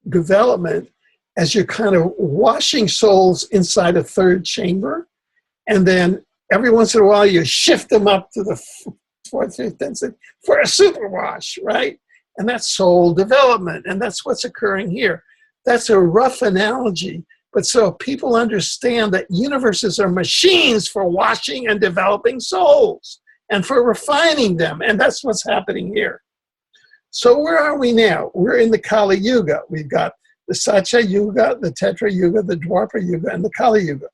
development as you're kind of washing souls inside a 3rd chamber. And then every once in a while, you shift them up to the 4th, 5th density for a super wash, right? And that's soul development. And that's what's occurring here. That's a rough analogy. But so people understand that universes are machines for washing and developing souls and for refining them. And that's what's happening here. So where are we now? We're in the Kali Yuga. We've got the Satya Yuga, the Tetra Yuga, the Dwapara Yuga, and the Kali Yuga.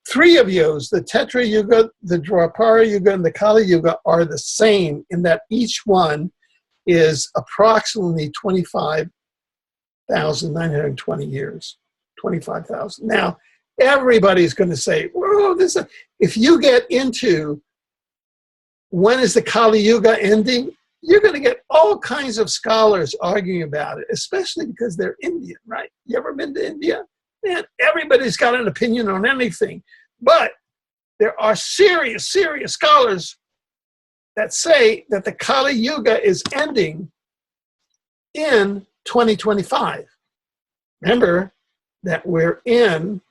3 of those, the Tetra Yuga, the Dwapara Yuga, and the Kali Yuga, are the same in that each one is approximately 25,920 years, 25,000. Now, everybody's going to say, whoa, if you get into when is the Kali Yuga ending, you're going to get all kinds of scholars arguing about it, especially because they're Indian, right? You ever been to India? Man, everybody's got an opinion on anything. But there are serious scholars that say that the Kali Yuga is ending in 2025. Remember that we're in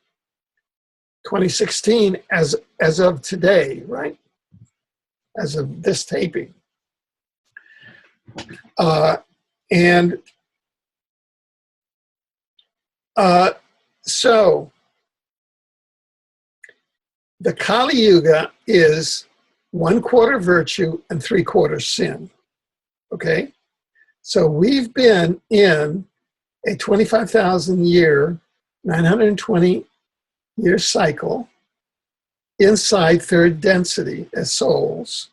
2016 as of today, right? As of this taping. So the Kali Yuga is 1/4 virtue and 3/4 sin. Okay? So we've been in a 25,000 year, 920 year cycle inside third density as souls,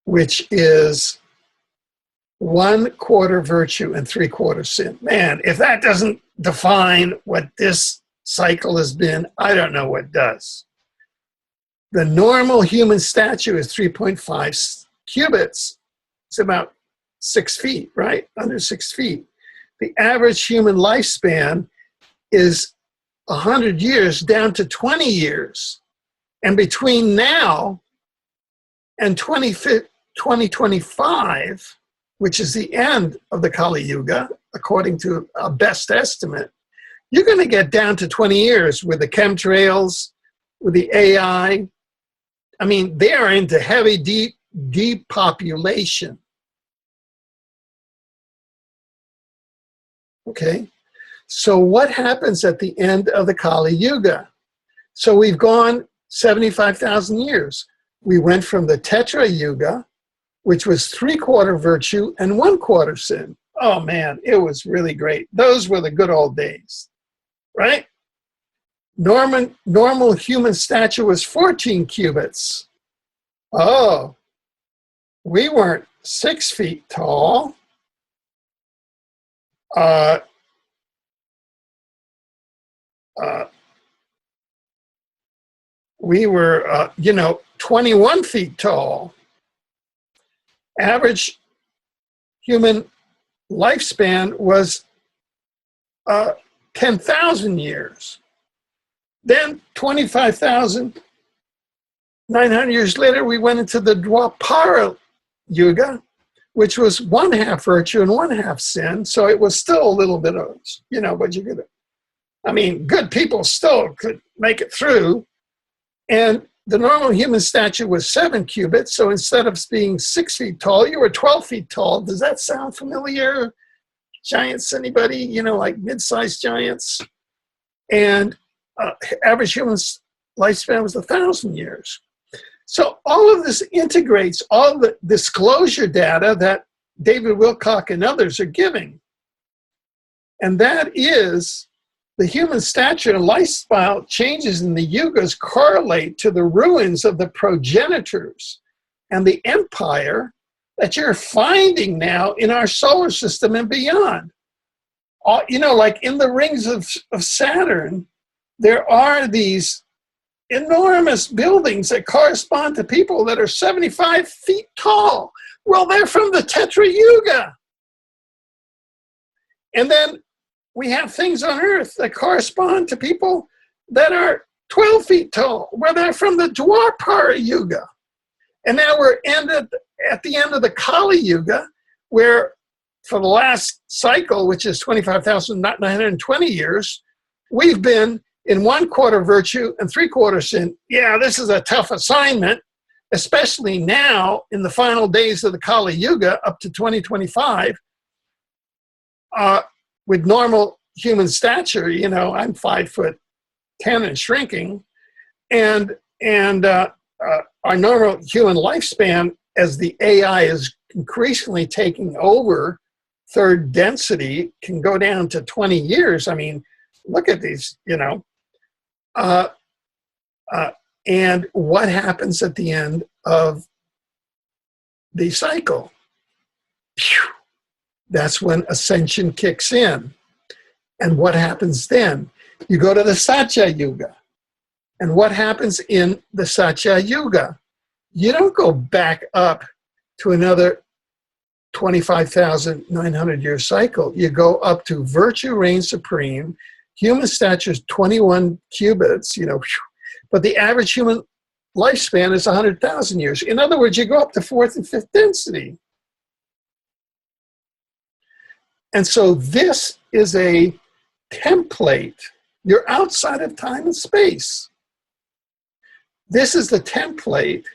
which is 1/4 virtue and 3/4 sin. Man, if that doesn't define what this cycle has been, I don't know what does. The normal human stature is 3.5 cubits. It's about 6 feet, right? Under 6 feet. The average human lifespan is 100 years down to 20 years. And between now and 2025, which is the end of the Kali Yuga, according to a best estimate, you're going to get down to 20 years with the chemtrails, with the AI. I mean, they are into heavy depopulation. Okay? So what happens at the end of the Kali Yuga? So we've gone 75,000 years. We went from the Tetra Yuga, which was 3/4 virtue and 1/4 sin. Oh man, it was really great. Those were the good old days, right? Normal human stature was 14 cubits. Oh, we weren't 6 feet tall. We were, 21 feet tall. Average human lifespan was 10,000 years. Then 25,900 years later, we went into the Dwapara Yuga, which was 1/2 virtue and 1/2 sin. So it was still a little bit of, but you could, good people still could make it through. And the normal human stature was 7 cubits. So instead of being 6 feet tall, you were 12 feet tall. Does that sound familiar? Giants, anybody? Like mid-sized giants. And average human lifespan was 1,000 years. So all of this integrates all the disclosure data that David Wilcock and others are giving. And that is the human stature and lifestyle changes in the yugas correlate to the ruins of the progenitors and the empire that you're finding now in our solar system and beyond. Like in the rings of Saturn, there are these enormous buildings that correspond to people that are 75 feet tall. Well, they're from the Tetra Yuga. And then we have things on Earth that correspond to people that are 12 feet tall. Well, they're from the Dwapara Yuga. And now we're at the end of the Kali Yuga, where for the last cycle, which is 25,920 years, we've been in 1/4 virtue and 3/4 sin. Yeah, this is a tough assignment, especially now in the final days of the Kali Yuga up to 2025. With normal human stature, I'm 5'10" and shrinking. And our normal human lifespan, as the AI is increasingly taking over third density, can go down to 20 years. Look at these, and what happens at the end of the cycle? Phew. That's when ascension kicks in. And what happens then? You go to the Satya Yuga. And what happens in the Satya Yuga? You don't go back up to another 25,900 year cycle. You go up to virtue reigns supreme. Human stature is 21 cubits, but the average human lifespan is 100,000 years. In other words, you go up to 4th and 5th density. And so this is a template. You're outside of time and space. This is the template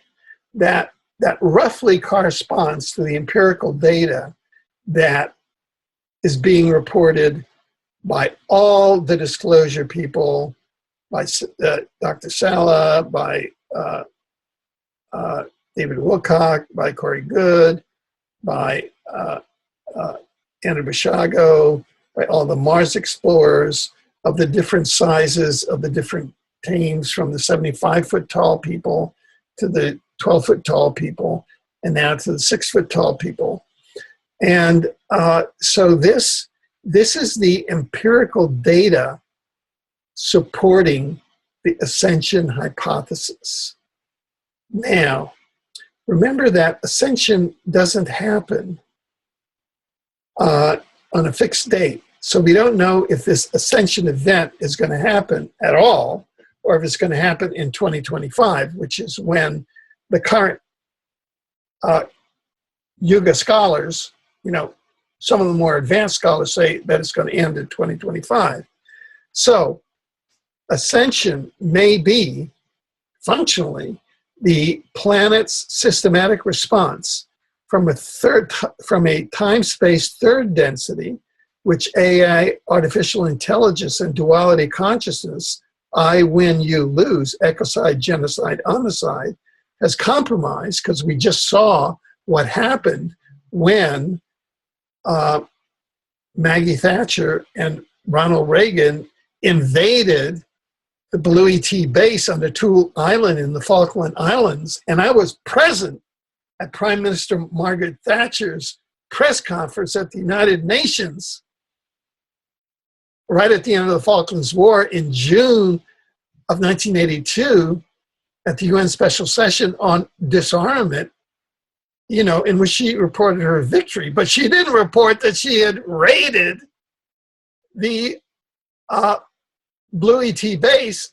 that roughly corresponds to the empirical data that is being reported by all the disclosure people, by Dr. Sala, by David Wilcock, by Corey Good, by Andrew Bishago, by all the Mars explorers of the different sizes of the different teams, from the 75-foot tall people to the 12-foot tall people, and now to the 6-foot tall people. And so this is the empirical data supporting the ascension hypothesis. Now, remember that ascension doesn't happen on a fixed date. So we don't know if this ascension event is going to happen at all, or if it's going to happen in 2025, which is when the current Yuga scholars, some of the more advanced scholars say that it's going to end in 2025. So ascension may be, functionally, the planet's systematic response from a time-space third density, which AI, artificial intelligence, and duality consciousness, I win, you lose, ecocide, genocide, homicide, has compromised, because we just saw what happened when Maggie Thatcher and Ronald Reagan invaded the Blue ET base on the Tool Island in the Falkland Islands. And I was present at Prime Minister Margaret Thatcher's press conference at the United Nations right at the end of the Falklands War in June of 1982 at the UN Special Session on Disarmament, in which she reported her victory, but she didn't report that she had raided the Blue ET base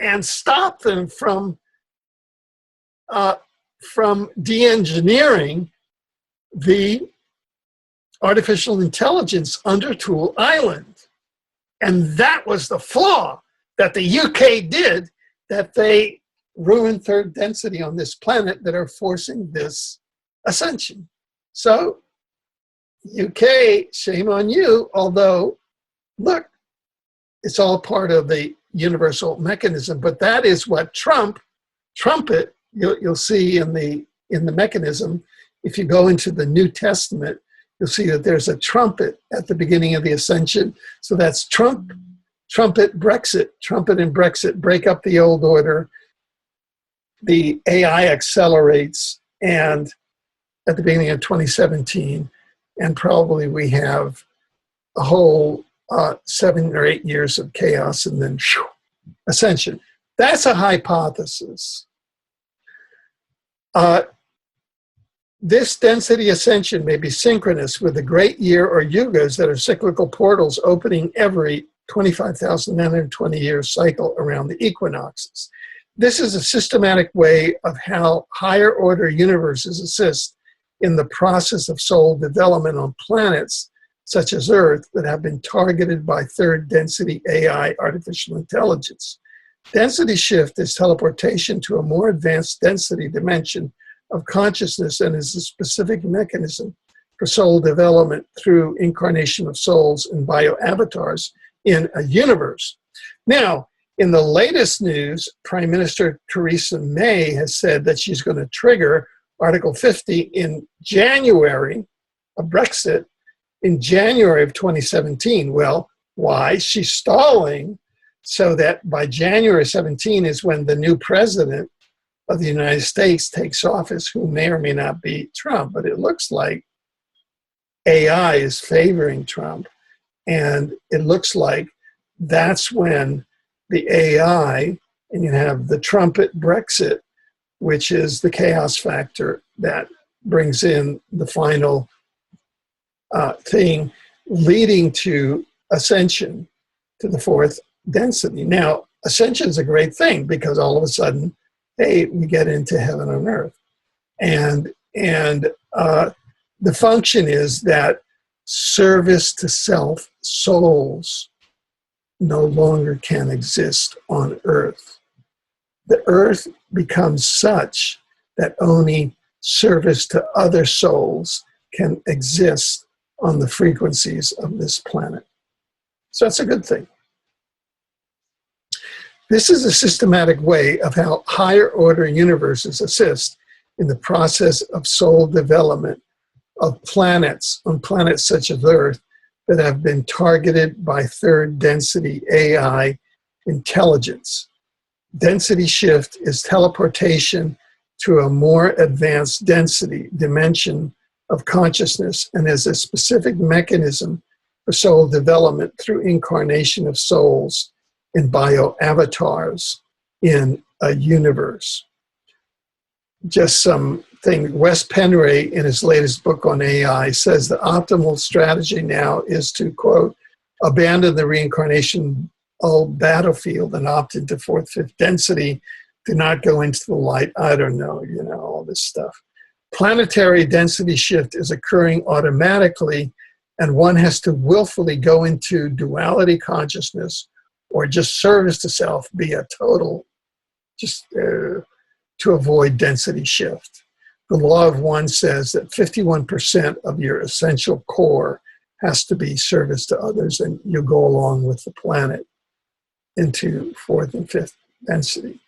and stopped them from de-engineering the artificial intelligence under Tool Island. And that was the flaw that the UK did, that they ruined third density on this planet that are forcing this ascension. So, UK, shame on you, although, look, it's all part of the universal mechanism, but that is what trumpet, you'll see in the mechanism. If you go into the New Testament, you'll see that there's a trumpet at the beginning of the ascension. So that's trumpet, Brexit, trumpet and Brexit, break up the old order. The AI accelerates, and at the beginning of 2017, and probably we have a whole 7 or 8 years of chaos, and then ascension. That's a hypothesis. This density ascension may be synchronous with the great year or yugas that are cyclical portals opening every 25,920 year cycle around the equinoxes. This is a systematic way of how higher order universes assist in the process of soul development on planets such as Earth that have been targeted by third density AI artificial intelligence. Density shift is teleportation to a more advanced density dimension of consciousness, and is a specific mechanism for soul development through incarnation of souls and bioavatars in a universe. Now, in the latest news, Prime Minister Theresa May has said that she's going to trigger Article 50 in January, of Brexit, in January of 2017. Well, why? She's stalling so that by January 17 is when the new president of the United States takes office, who may or may not be Trump, but it looks like AI is favoring Trump. And it looks like that's when the AI, and you have the trumpet Brexit, which is the chaos factor that brings in the final thing, leading to ascension to the fourth density. Now, ascension is a great thing, because all of a sudden, hey, we get into heaven on earth. And the function is that service to self souls no longer can exist on Earth. The Earth becomes such that only service to other souls can exist on the frequencies of this planet. So that's a good thing. This is a systematic way of how higher order universes assist in the process of soul development of planets, on planets such as Earth, that have been targeted by third density AI intelligence. Density shift is teleportation to a more advanced density dimension of consciousness and is a specific mechanism for soul development through incarnation of souls in bioavatars in a universe. Just something, Wes Penray, in his latest book on AI, says the optimal strategy now is to, quote, abandon the reincarnation battlefield and opt into fourth, fifth density. Do not go into the light. I don't know, you know, all this stuff. Planetary density shift is occurring automatically, and one has to willfully go into duality consciousness or just service to self, be a total, just to avoid density shift. The law of one says that 51% of your essential core has to be service to others, and you go along with the planet into fourth and fifth density.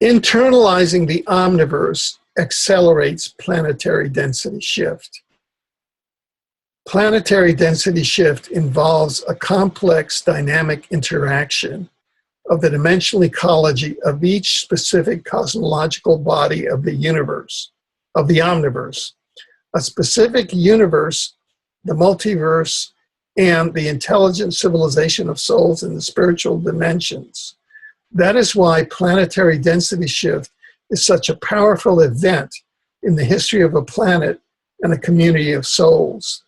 Internalizing the omniverse accelerates planetary density shift. Planetary density shift involves a complex dynamic interaction of the dimensional ecology of each specific cosmological body of the universe, of the omniverse. A specific universe, the multiverse, and the intelligent civilization of souls in the spiritual dimensions. That is why planetary density shift is such a powerful event in the history of a planet and a community of souls.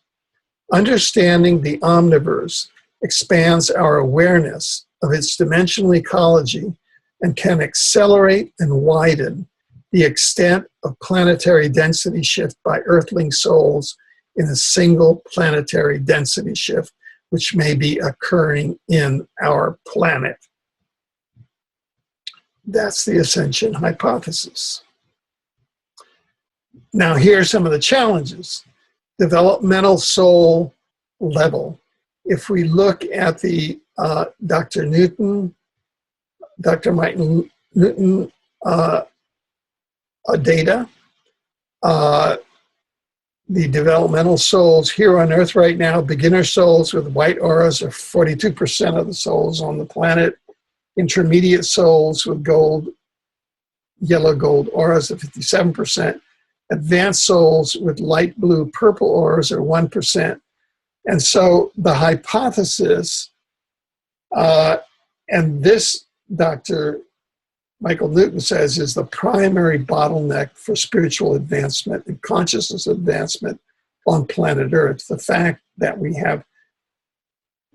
Understanding the omniverse expands our awareness of its dimensional ecology and can accelerate and widen the extent of planetary density shift by earthling souls in a single planetary density shift, which may be occurring in our planet. That's the Ascension hypothesis. Now, here are some of the challenges. Developmental soul level. If we look at the Dr. Michael Newton data, the developmental souls here on Earth right now, beginner souls with white auras are 42% of the souls on the planet. Intermediate souls with gold, yellow gold auras are 57%. Advanced souls with light blue purple auras are 1%. And so the hypothesis, and this Dr. Michael Newton says, is the primary bottleneck for spiritual advancement and consciousness advancement on planet Earth. The fact that we have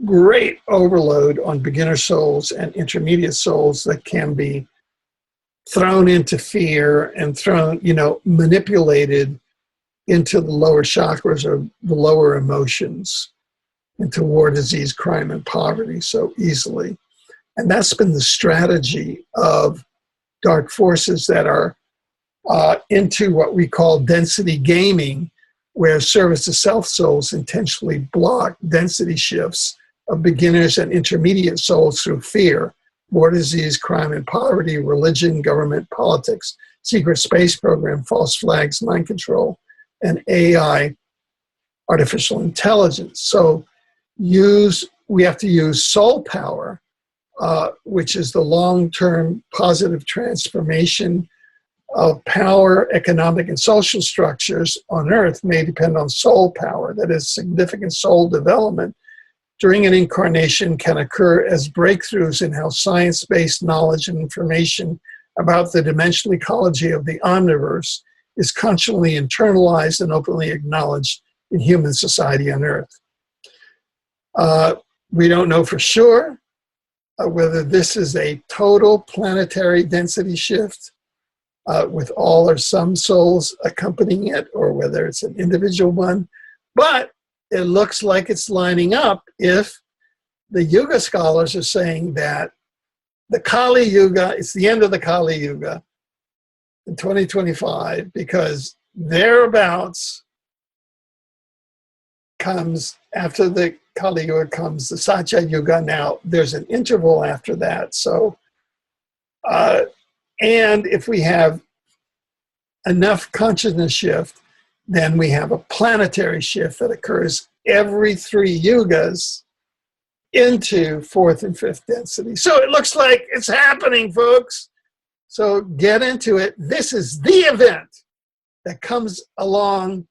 great overload on beginner souls and intermediate souls that can be thrown into fear and thrown, you know, manipulated into the lower chakras or the lower emotions, into war, disease, crime, and poverty so easily. And that's been the strategy of dark forces that are into what we call density gaming, where service to self souls intentionally block density shifts of beginners and intermediate souls through fear, war, disease, crime, and poverty, religion, government, politics, secret space program, false flags, mind control, and AI, artificial intelligence. So we have to use soul power, which is the long-term positive transformation of power, economic, and social structures on Earth may depend on soul power. That is, significant soul development during an incarnation can occur as breakthroughs in how science-based knowledge and information about the dimensional ecology of the omniverse is consciously internalized and openly acknowledged in human society on Earth. We don't know for sure whether this is a total planetary density shift with all or some souls accompanying it, or whether it's an individual one. But it looks like it's lining up if the Yuga scholars are saying that the Kali Yuga, it's the end of the Kali Yuga in 2025, because thereabouts comes, after the Kali Yuga comes the Satya Yuga. Now, there's an interval after that. So, and if we have enough consciousness shift, then we have a planetary shift that occurs every 3 yugas into 4th and 5th density. So it looks like it's happening, folks. So get into it. This is the event that comes along,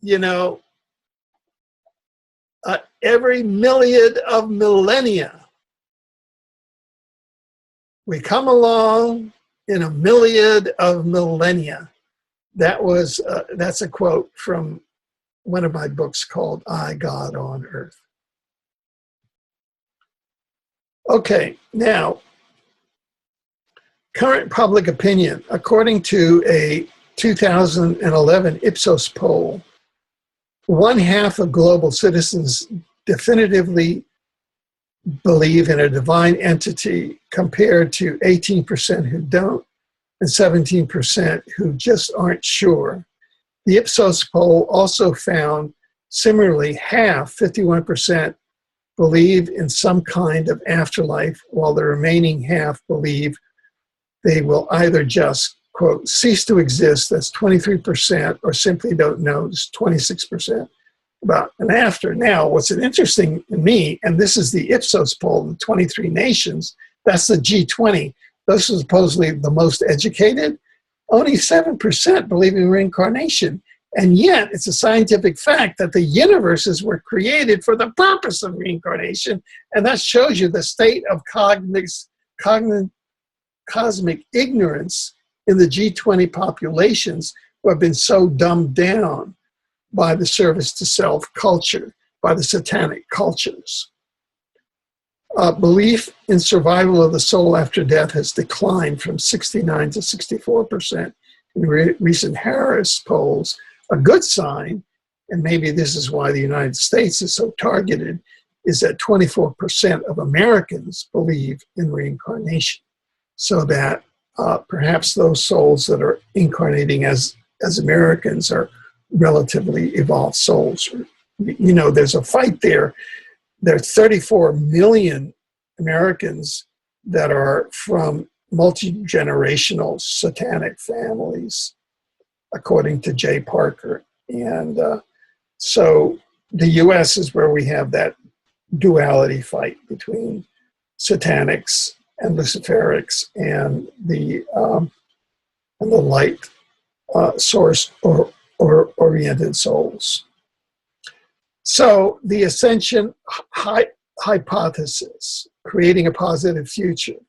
you know, every myriad of millennia. We come along in a myriad of millennia. That's a quote from one of my books called I, God on Earth. Okay, now, current public opinion. According to a 2011 Ipsos poll, 1/2 of global citizens definitively believe in a divine entity, compared to 18% who don't and 17% who just aren't sure. The Ipsos poll also found similarly half, 51%, believe in some kind of afterlife, while the remaining half believe they will either just, quote, cease to exist, that's 23%, or simply don't know, it's 26%, about an after. Now, what's interesting to me, and this is the Ipsos poll, the 23 nations, that's the G20. Those are supposedly the most educated. Only 7% believe in reincarnation. And yet, it's a scientific fact that the universes were created for the purpose of reincarnation. And that shows you the state of cosmic ignorance in the G20 populations, who have been so dumbed down by the service to self culture, by the satanic cultures. Belief in survival of the soul after death has declined from 69 to 64% in recent Harris polls. A good sign, and maybe this is why the United States is so targeted, is that 24% of Americans believe in reincarnation. So that perhaps those souls that are incarnating as Americans are relatively evolved souls. You know, there's a fight there. There are 34 million Americans that are from multi-generational satanic families, according to Jay Parker. And so the US is where we have that duality fight between satanics and luciferics and the light source or oriented souls. So the Ascension hypothesis, creating a positive future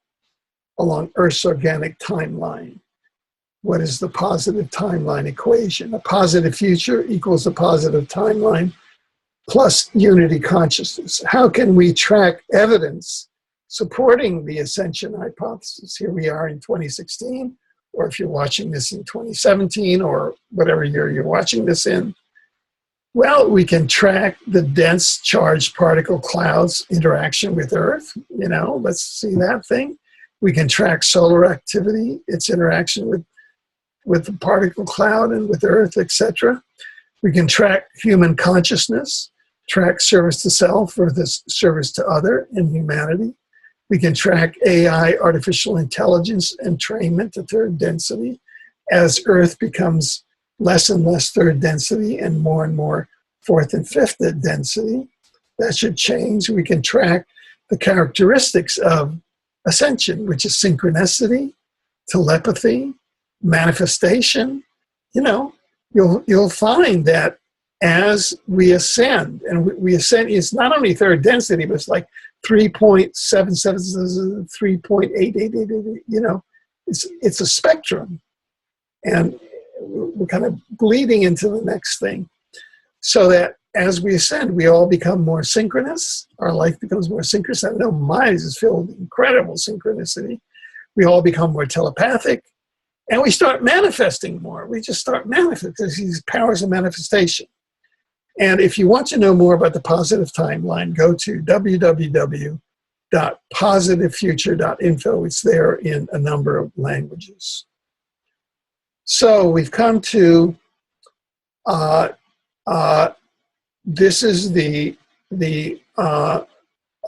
along Earth's organic timeline. What is the positive timeline equation? A positive future equals a positive timeline plus unity consciousness. How can we track evidence supporting the Ascension hypothesis? Here we are in 2016, or if you're watching this in 2017, or whatever year you're watching this in. Well, we can track the dense charged particle clouds interaction with Earth. You know, let's see that thing. We can track solar activity, its interaction with the particle cloud and with Earth, etc. We can track human consciousness, track service to self versus service to other in humanity. We can track AI, artificial intelligence, entrainment to 3rd density as Earth becomes less and less 3rd density and more 4th and 5th density. That should change. We can track the characteristics of Ascension, which is synchronicity, telepathy, manifestation. You know, you'll find that as we ascend, and we ascend, it's not only 3rd density, but it's like 3.77, 3.8888, you know, it's a spectrum. And we're kind of bleeding into the next thing. So that as we ascend, we all become more synchronous. Our life becomes more synchronous. I know mine is filled with incredible synchronicity. We all become more telepathic. And we start manifesting more. We just start manifesting, because these powers of manifestation. And if you want to know more about the positive timeline, go to www.positivefuture.info. It's there in a number of languages. So we've come to, this is the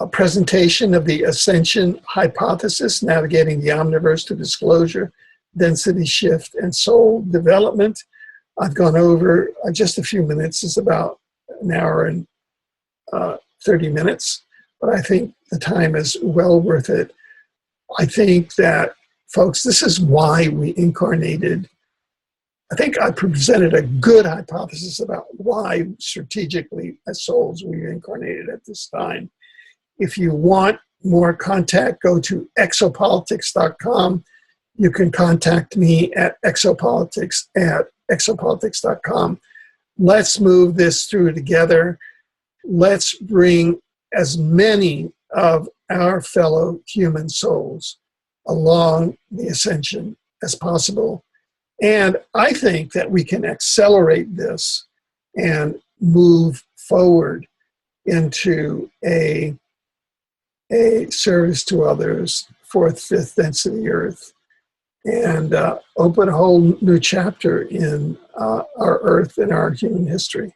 a presentation of the Ascension hypothesis, navigating the omniverse to disclosure, density shift, and soul development. I've gone over just a few minutes. It's about an hour and 30 minutes, but I think the time is well worth it. I think that, folks, this is why we incarnated. I think I presented a good hypothesis about why strategically as souls we incarnated at this time. If you want more contact, go to exopolitics.com. You can contact me at exopolitics@exopolitics.com. Let's move this through together. Let's bring as many of our fellow human souls along the ascension as possible. And I think that we can accelerate this and move forward into a service to others, fourth, fifth density Earth, and open a whole new chapter in our Earth and our human history.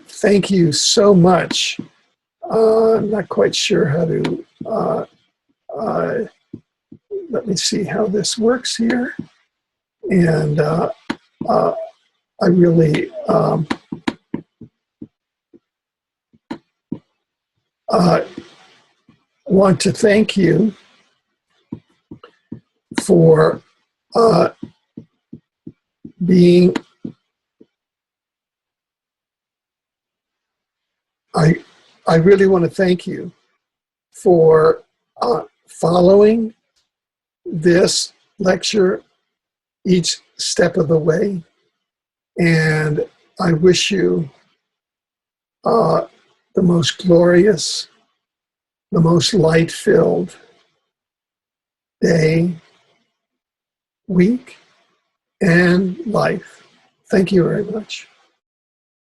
Thank you so much. I'm not quite sure how to, let me see how this works here. And I really want to thank you for being, I really want to thank you for following this lecture each step of the way. And I wish you the most glorious, the most light-filled day, week, and life. Thank you very much.